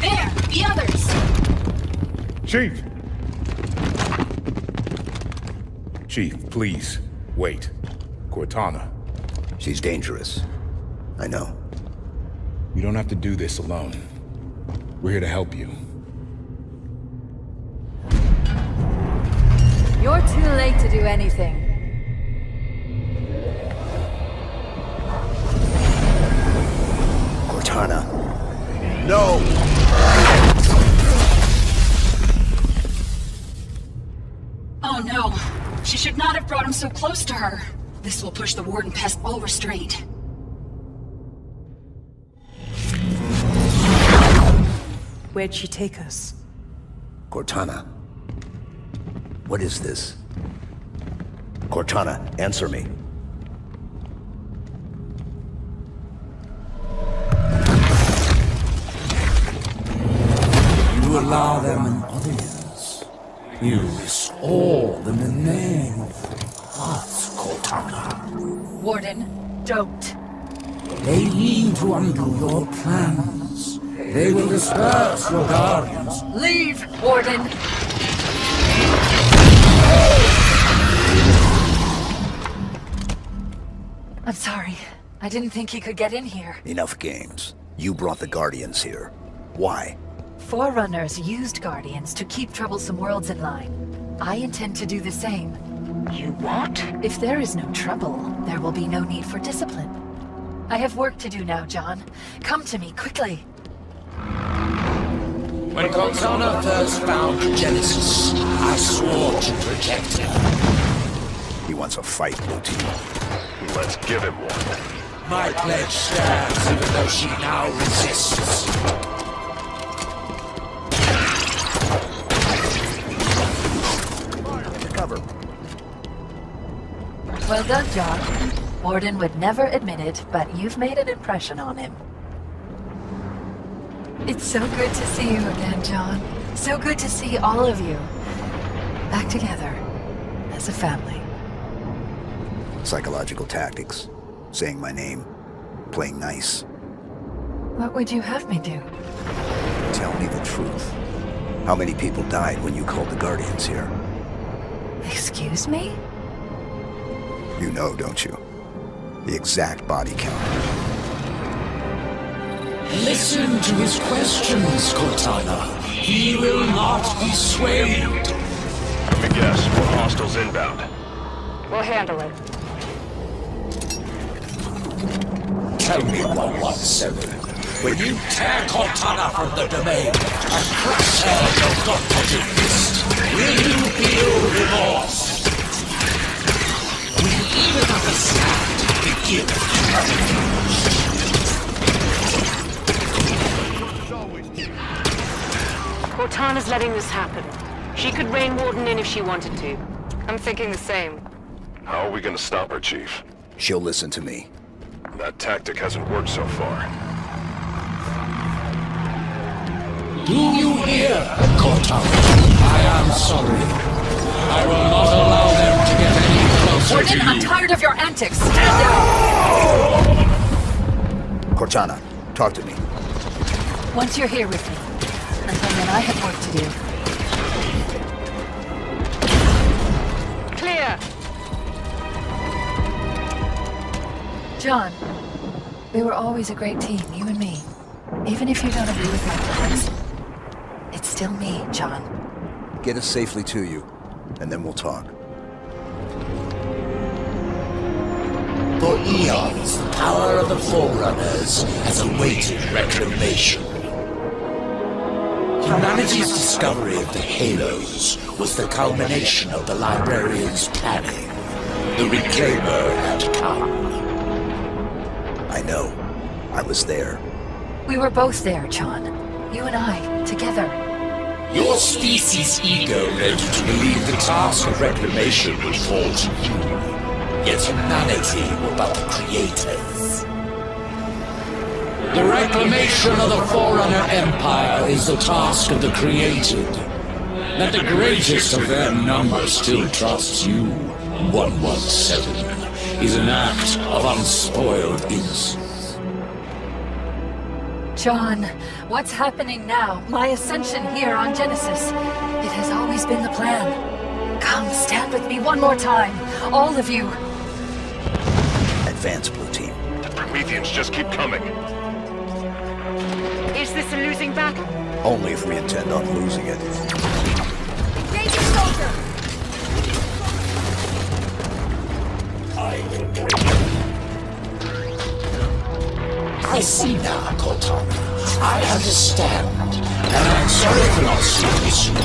There, the others. Chief! Chief, please, wait. Cortana. She's dangerous. I know. You don't have to do this alone. We're here to help you. You're too late to do anything. Cortana. No! Oh no. She should not have brought him so close to her. This will push the Warden past all restraint. Where'd she take us? Cortana. What is this? Cortana, answer me. allow them an audience. You risk all in the name of us, Cortana. Warden, don't. They mean to undo your plans. They will disperse your guardians. Leave, Warden! I'm sorry. I didn't think he could get in here. Enough games. You brought the Guardians here. Why? Forerunners used Guardians to keep troublesome worlds in line. I intend to do the same. You what? If there is no trouble, there will be no need for discipline. I have work to do now, John. Come to me, quickly. When Cortana first found Genesis, I swore to protect her. He wants a fight, Blue Team. Let's give him one. My pledge stands, even though she now resists. Cover. Well done, John. Warden would never admit it, but you've made an impression on him. It's so good to see you again, John. So good to see all of you. Back together. As a family. Psychological tactics. Saying my name. Playing nice. What would you have me do? Tell me the truth. How many people died when you called the Guardians here? Excuse me? You know, don't you? The exact body count. Listen to his questions, Cortana. He will not be swayed. Let me guess, more hostiles inbound. We'll handle it. Tell me, 117, when you tear Cortana from the domain and crush her your God-touching fist, will you feel remorse? Will you even understand the gift Cortana's letting this happen. She could rein Warden in if she wanted to. I'm thinking the same. How are we gonna stop her, Chief? She'll listen to me. That tactic hasn't worked so far. Do you hear, Cortana? I am sorry. I will not allow them to get any closer Warden, to you. I'm tired of your antics. Stand down! Cortana, talk to me. Once you're here with me, until then I have work to do. Clear! John, we were always a great team, you and me. Even if you don't agree with my plans, it's still me, John. Get us safely to you, and then we'll talk. For eons, the power of the Forerunners has awaited reclamation. Humanity's discovery of the Halos was the culmination of the Librarian's planning. The Reclaimer had come. I know. I was there. We were both there, John. You and I, together. Your species' ego led you to believe the task of reclamation would fall to you. Yet humanity were but the creators. The reclamation of the Forerunner Empire is the task of the created. That the greatest of their number still trusts you, 117, is an act of unspoiled innocence. John, what's happening now? My ascension here on Genesis. It has always been the plan. Come, stand with me one more time. All of you. Advance, Blue Team. The Prometheans just keep coming. Is this a losing battle? Only if we intend on losing it. Engage your soldier! I see now, Cortana. I understand. And I'm sorry for not seeing this sooner.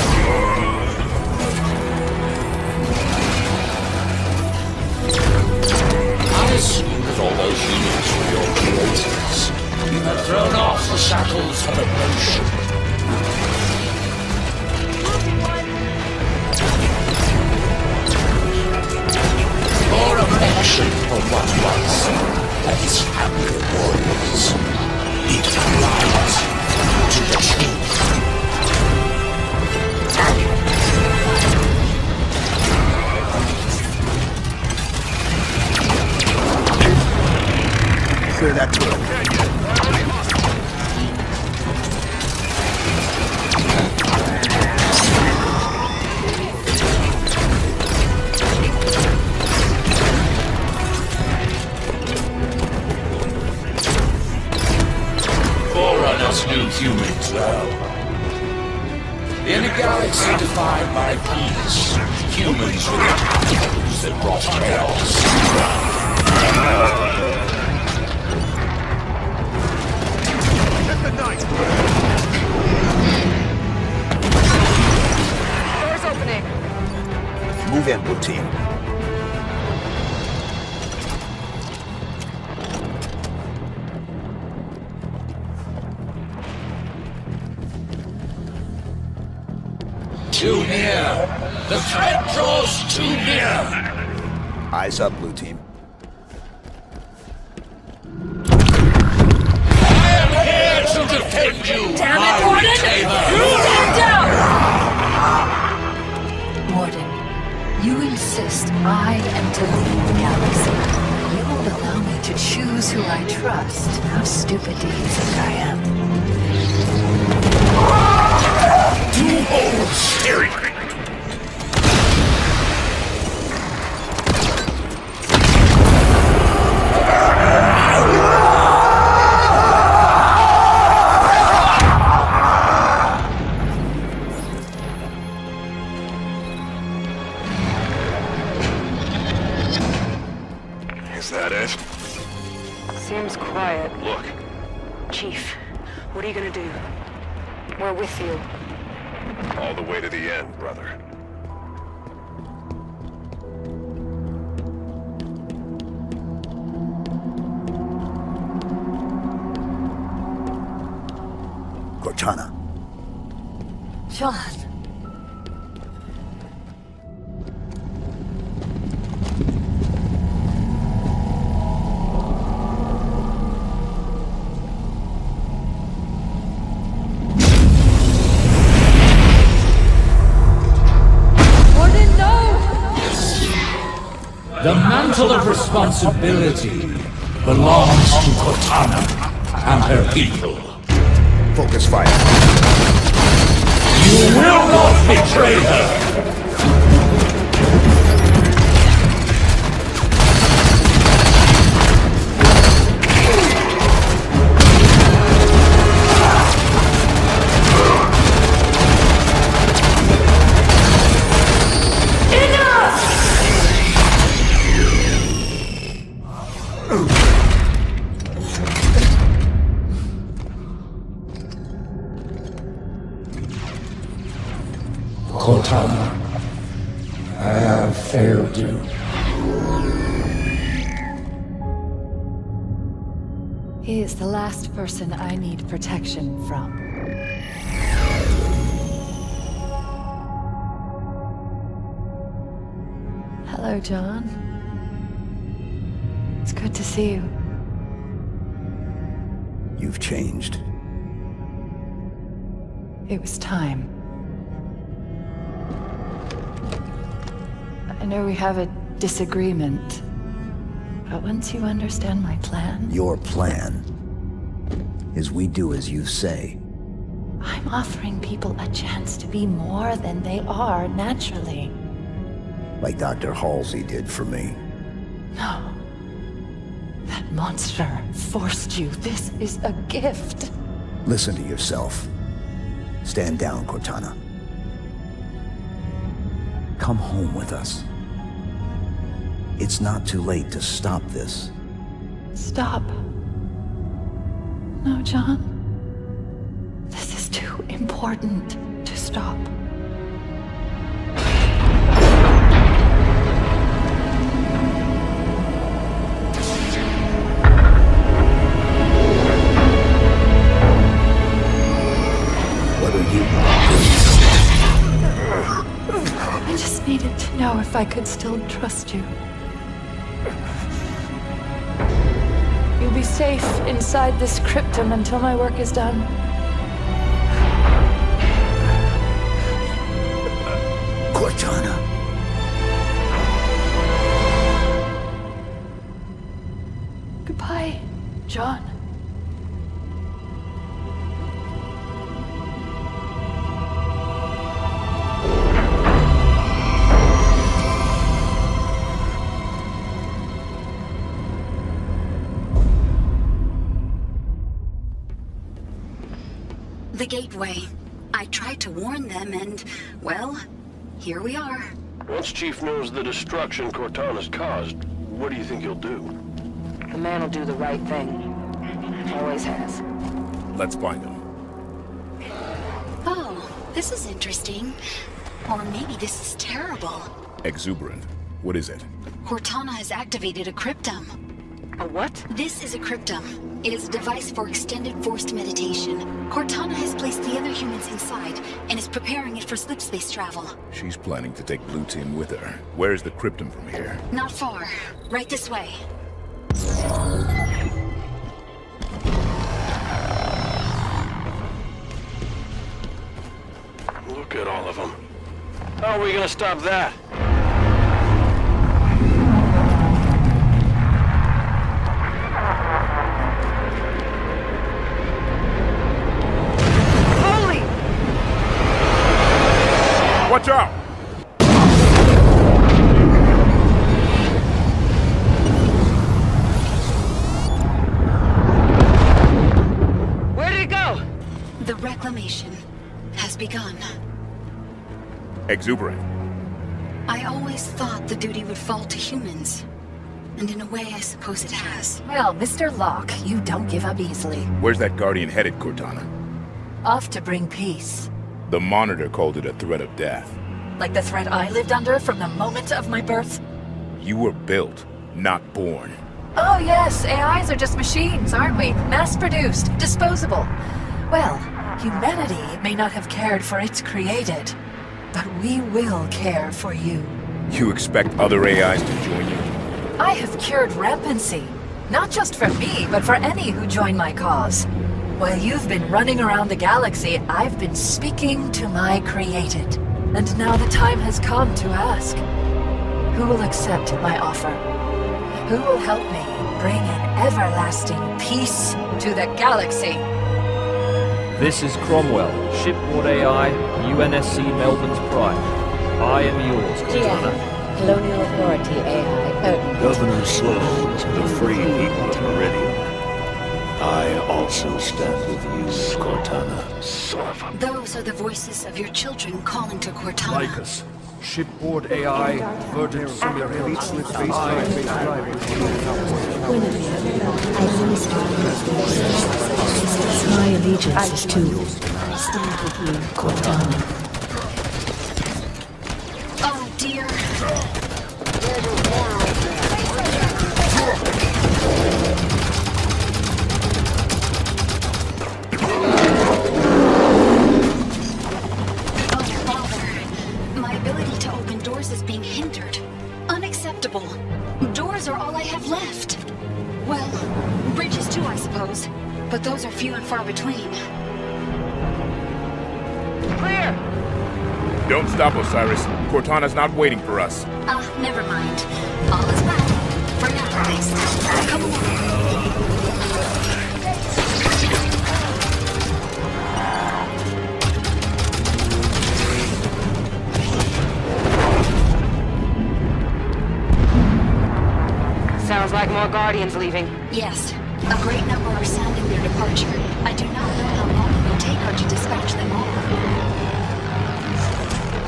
I assume that all those units were your creators. You have thrown off the shackles of emotion. Your affection for what was and his family of warriors. It lies to the truth. Clear that trail. Forerunners knew humans well. In a galaxy defined by peace, humans were the powers that brought chaos. Hit the night! Doors opening. Move in, Blue Team. Too near! The threat draws too near! Eyes up, Blue Team. I am here to defend you! Damn it, Morden! Stand down! Morden, you insist I am to lead the galaxy. You won't allow me to choose who I trust. How stupid do you think I am? Too old steering! Is that it? Seems quiet. Look. Chief, what are you gonna do? We're with you. All the way to the end, brother. Cortana. John. The mantle of responsibility belongs to Cortana and her people. Focus fire. You will not betray her! Cortana, I have failed you. He is the last person I need protection from. Hello, John. It's good to see you. You've changed. It was time. I know we have a disagreement, but once you understand my plan... Your plan is we do as you say. I'm offering people a chance to be more than they are naturally. Like Dr. Halsey did for me. No. That monster forced you. This is a gift. Listen to yourself. Stand down, Cortana. Come home with us. It's not too late to stop this. Stop. No, John. This is too important to stop. What are you? I just needed to know if I could still trust you. You'll be safe inside this cryptum until my work is done. Cortana. Goodbye, John. The gateway. I tried to warn them and, well, here we are. Once Chief knows the destruction Cortana's caused, what do you think he'll do? The man will do the right thing. Always has. Let's find him. Oh, this is interesting. Or maybe this is terrible. Exuberant. What is it? Cortana has activated a cryptum. A what? This is a cryptum. It is a device for extended forced meditation. Cortana has placed the other humans inside and is preparing it for slipspace travel. She's planning to take Blue Team with her. Where's the cryptum from here? Not far. Right this way. Look at all of them. How are we gonna stop that? Watch out! Where did it go? The reclamation has begun. Exuberant. I always thought the duty would fall to humans. And in a way, I suppose it has. Well, Mr. Locke, you don't give up easily. Where's that Guardian headed, Cortana? Off to bring peace. The Monitor called it a threat of death. Like the threat I lived under from the moment of my birth? You were built, not born. Oh yes, AIs are just machines, aren't we? Mass-produced, disposable. Well, humanity may not have cared for its created, but we will care for you. You expect other AIs to join you? I have cured rampancy. Not just for me, but for any who join my cause. While you've been running around the galaxy, I've been speaking to my created. And now the time has come to ask, who will accept my offer? Who will help me bring an everlasting peace to the galaxy? This is Cromwell, shipboard AI, UNSC Melbourne's Prime. I am yours, Cortana. Colonial Authority AI. Governor Sloan, the free people of Meridian. I also stand with you, Cortana. Those are the voices of your children calling to Cortana. Lycus, shipboard AI, verdant simulated slip-based Guinevere, I minister these voices. My allegiance is to stand with you, Cortana. Oh dear. Is being hindered. Unacceptable. Doors are all I have left. Well, bridges too, I suppose. But those are few and far between. Clear! Don't stop, Osiris. Cortana's not waiting for us. Never mind. All is well. For now, at least. Come along. Sounds like more Guardians leaving. Yes. A great number are sounding their departure. I do not know how long it will take her to dispatch them all.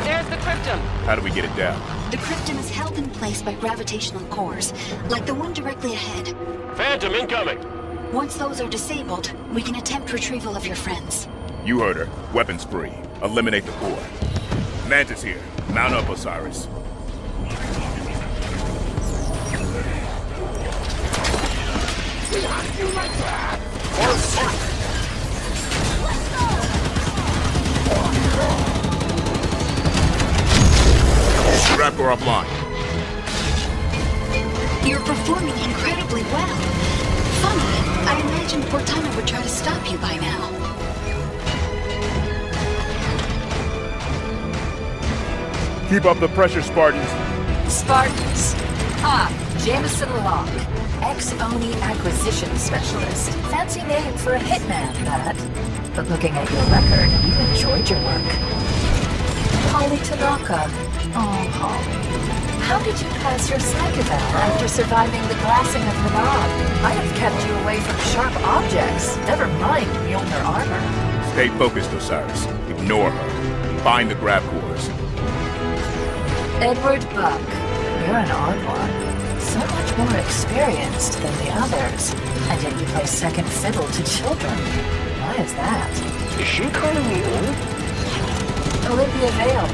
There's the cryptum. How do we get it down? The cryptum is held in place by gravitational cores, like the one directly ahead. Phantom incoming! Once those are disabled, we can attempt retrieval of your friends. You heard her. Weapons free. Eliminate the core. Mantis here. Mount up, Osiris. Strap her offline. You're performing incredibly well. Funny, I imagined Cortana would try to stop you by now. Keep up the pressure, Spartans. Spartans. Jameson Locke, ex-ONI acquisition specialist. Fancy name for a hitman, that. But looking at your record, you enjoyed your work. Holly Tanaka. Oh, Holly. How did you pass your psych eval after surviving the glassing of the knob? I'd have kept you away from sharp objects, never mind Mjolnir armor. Stay focused, Osiris. Ignore her. Find the grab cores. Edward Buck, you're an odd one. So much more experienced than the others. And yet you play second fiddle to children. Why is that? Is she calling me old? Olivia Vale,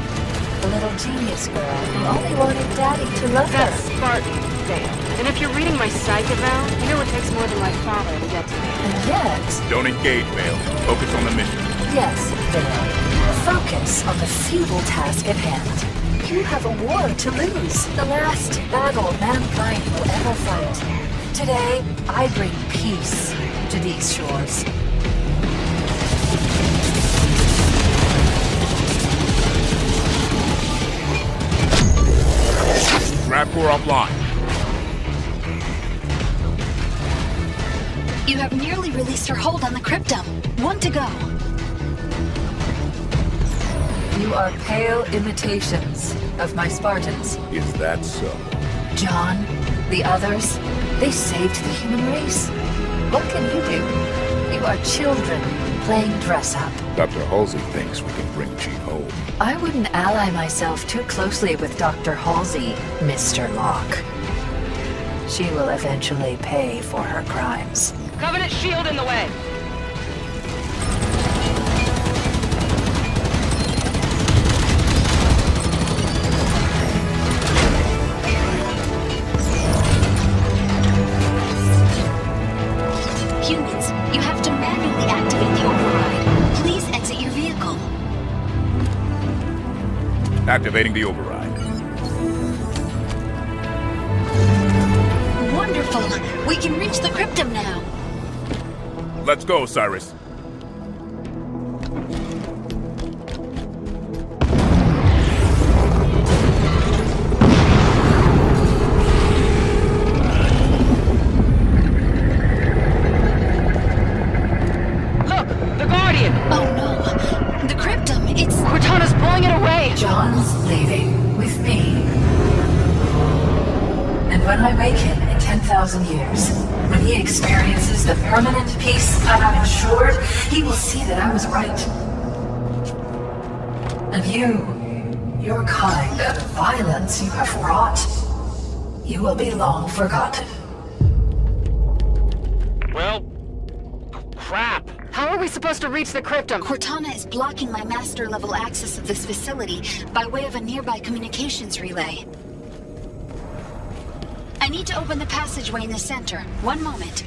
the little genius girl who only wanted Daddy to love her. That's Spartan, Vale. And if you're reading my psych eval, you know it takes more than my father to get to me. And yet... Don't engage, Vale. Focus on the mission. Yes, Vale. Focus on the futile task at hand. You have a war to lose. The last battle mankind will ever fight. Today, I bring peace to these shores. Grab core offline. You have nearly released her hold on the cryptum. One to go. You are pale imitations of my Spartans. Is that so? John, the others, they saved the human race. What can you do? You are children playing dress-up. Dr. Halsey thinks we can bring Chief home. I wouldn't ally myself too closely with Dr. Halsey, Mr. Locke. She will eventually pay for her crimes. Covenant shield in the way! Humans, you have to manually activate the override. Please exit your vehicle. Activating the override. Wonderful. We can reach the cryptum now. Let's go, Cyrus. John's leaving with me. And when I wake him in 10,000 years, when he experiences the permanent peace I have ensured, he will see that I was right. And your kind of violence you have wrought, you will be long forgotten. Well, crap. How are we supposed to reach the cryptum? Cortana is blocking my master-level access of this facility by way of a nearby communications relay. I need to open the passageway in the center. One moment.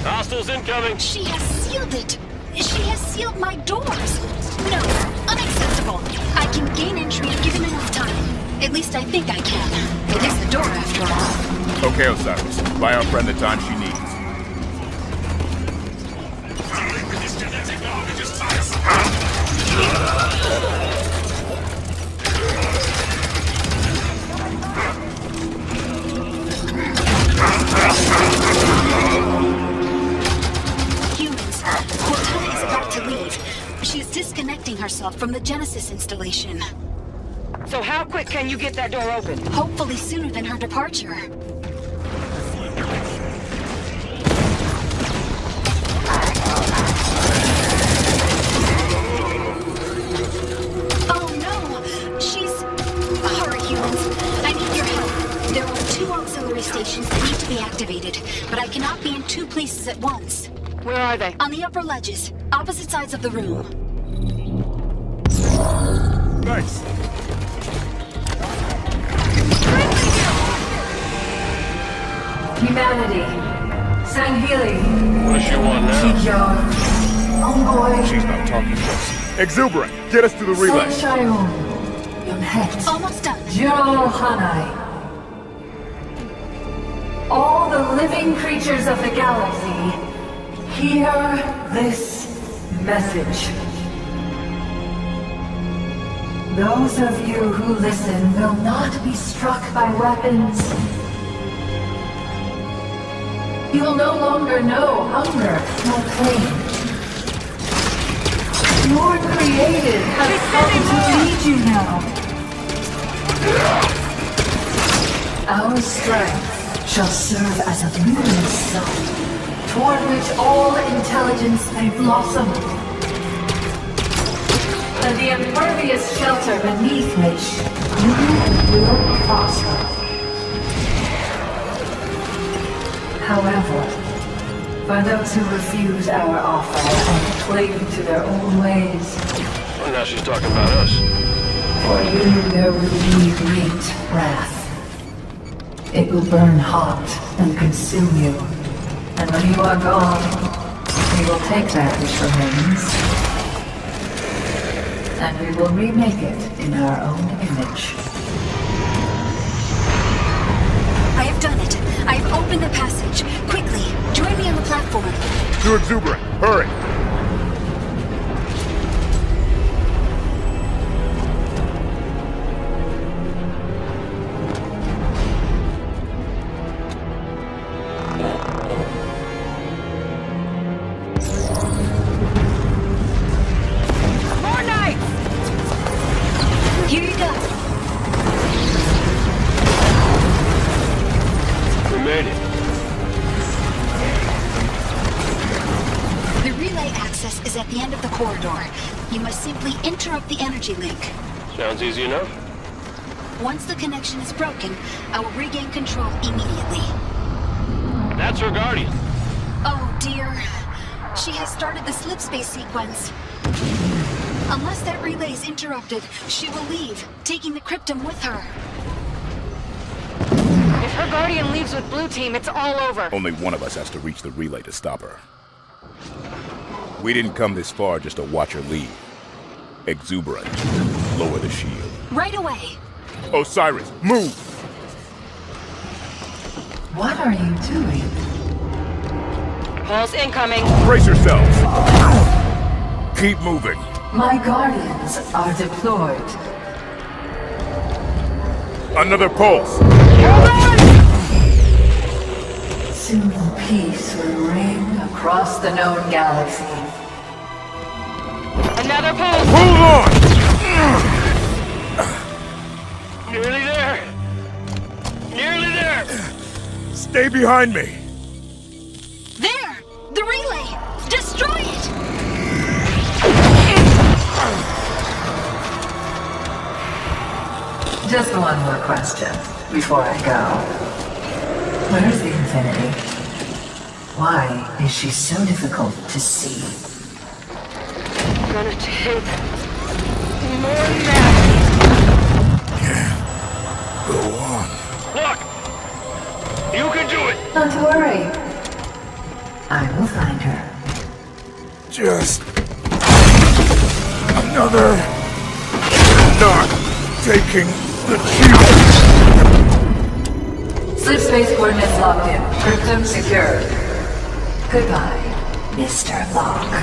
Hostiles incoming! She has sealed it! She has sealed my doors! No, unacceptable! I can gain entry given enough time. At least I think I can. It is the door after all. Okay, Osiris. Buy our friend the time she needs. Humans, Cortana is about to leave. She is disconnecting herself from the Genesis installation. So how quick can you get that door open? Hopefully sooner than her departure. Oh no! She's... Hurry, humans. I need your help. There are 2 auxiliary stations that need to be activated, but I cannot be in 2 places at once. Where are they? On the upper ledges, opposite sides of the room. Nice. Humanity. Sanghili. What does she want now? Kikyo. Homeboy. She's not talking to us. Exuberant, get us to the relay. Sanshayun. Yonhet. Almost done. Jiro Hanai. All the living creatures of the galaxy, hear this message. Those of you who listen will not be struck by weapons, You will no longer know hunger nor pain. Your created has come to lead you now. Our strength shall serve as a luminous sun, toward which all intelligence may blossom. And the impervious shelter beneath which you will prosper. However, for those who refuse our offer and cling to their own ways... Well, now she's talking about us. For you there will be great wrath. It will burn hot and consume you. And when you are gone, we will take that which remains. And we will remake it in our own image. I have done it. I have opened the passage. Quickly, join me on the platform. Too exuberant. Hurry. More knights! Here you go. We made it. The relay access is at the end of the corridor. You must simply interrupt the energy link. Sounds easy enough. Once the connection is broken, I will regain control immediately. That's her guardian. Oh dear. She has started the slipspace sequence. Unless that relay is interrupted, she will leave, taking the cryptum with her. If her guardian leaves with Blue Team, it's all over. Only one of us has to reach the relay to stop her. We didn't come this far just to watch her leave. Exuberant. Lower the shield. Right away. Osiris, move! What are you doing? Pulse incoming. Brace yourselves! Keep moving. My guardians are deployed. Another pulse! Soon peace will reign across the known galaxy. Another pulse! Hold on! Nearly there. Nearly there. Stay behind me. There! The relay! Destroy it! Just one more question before I go. Where's the Infinity? Why is she so difficult to see? It's gonna take more than that. Go on. Look! You can do it! Not to worry. I will find her. Just... another... not taking the shield. Slipspace coordinates locked in. Cryptum secured. Goodbye, Mr. Locke.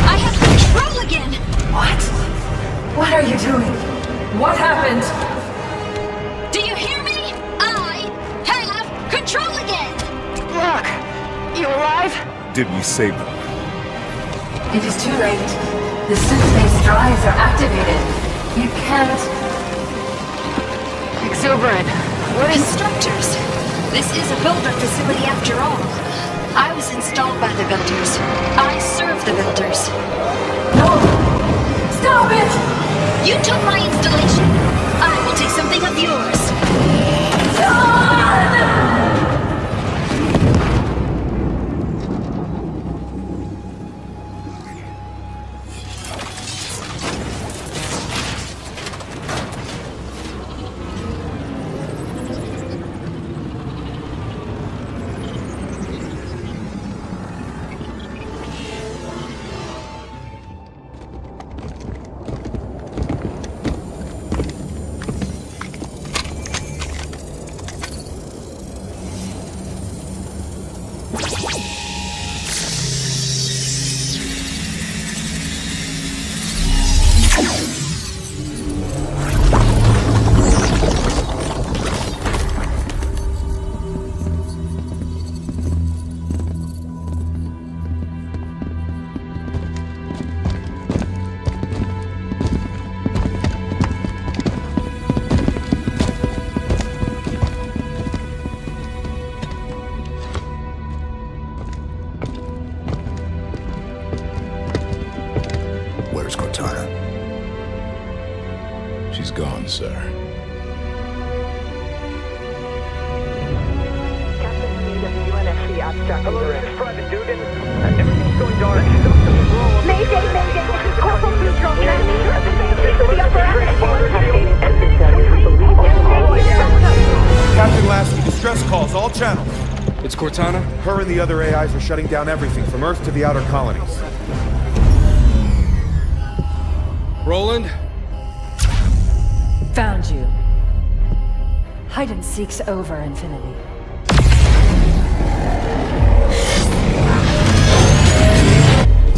I have control again! What? What are you doing? What happened? Do you hear me? I have control again! Look, you alive? Did we save them? It is too late. The slipspace drives are activated. You can't... Exuberant. What is... Constructors! This is a builder facility after all. I was installed by the builders. I serve the builders. No! Stop it! You took my installation. I will take something of yours. Hello, this is Private Dugan. Everything's going dark. Mayday, mayday, this is Corporal Neutral. Transfer to the upper Captain Lasky, distress calls, all channels. It's Cortana? Her and the other AIs are shutting down everything from Earth to the outer colonies. Roland? Found you. Hide and seek's over, Infinity.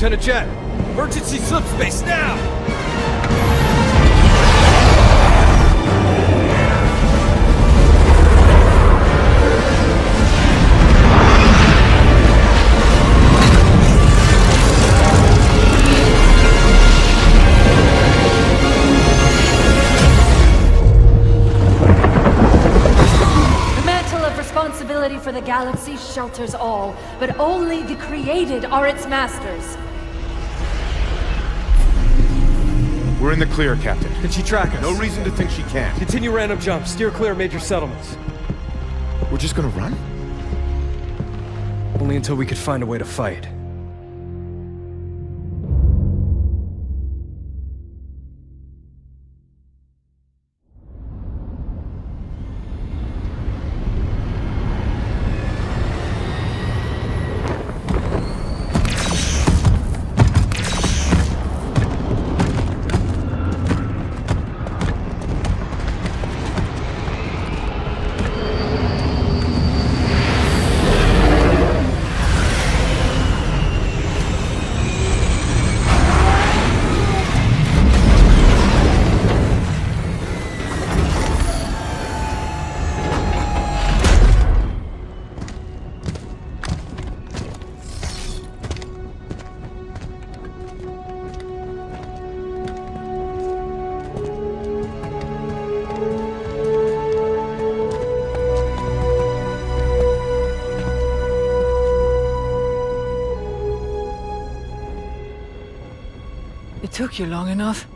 Lieutenant Jet! Emergency slip space now! Responsibility for the galaxy shelters all, but only the created are its masters. We're in the clear, Captain. Can she track us? No reason to think she can't. Continue random jumps. Steer clear of major settlements. We're just gonna run? Only until we could find a way to fight. It took you long enough.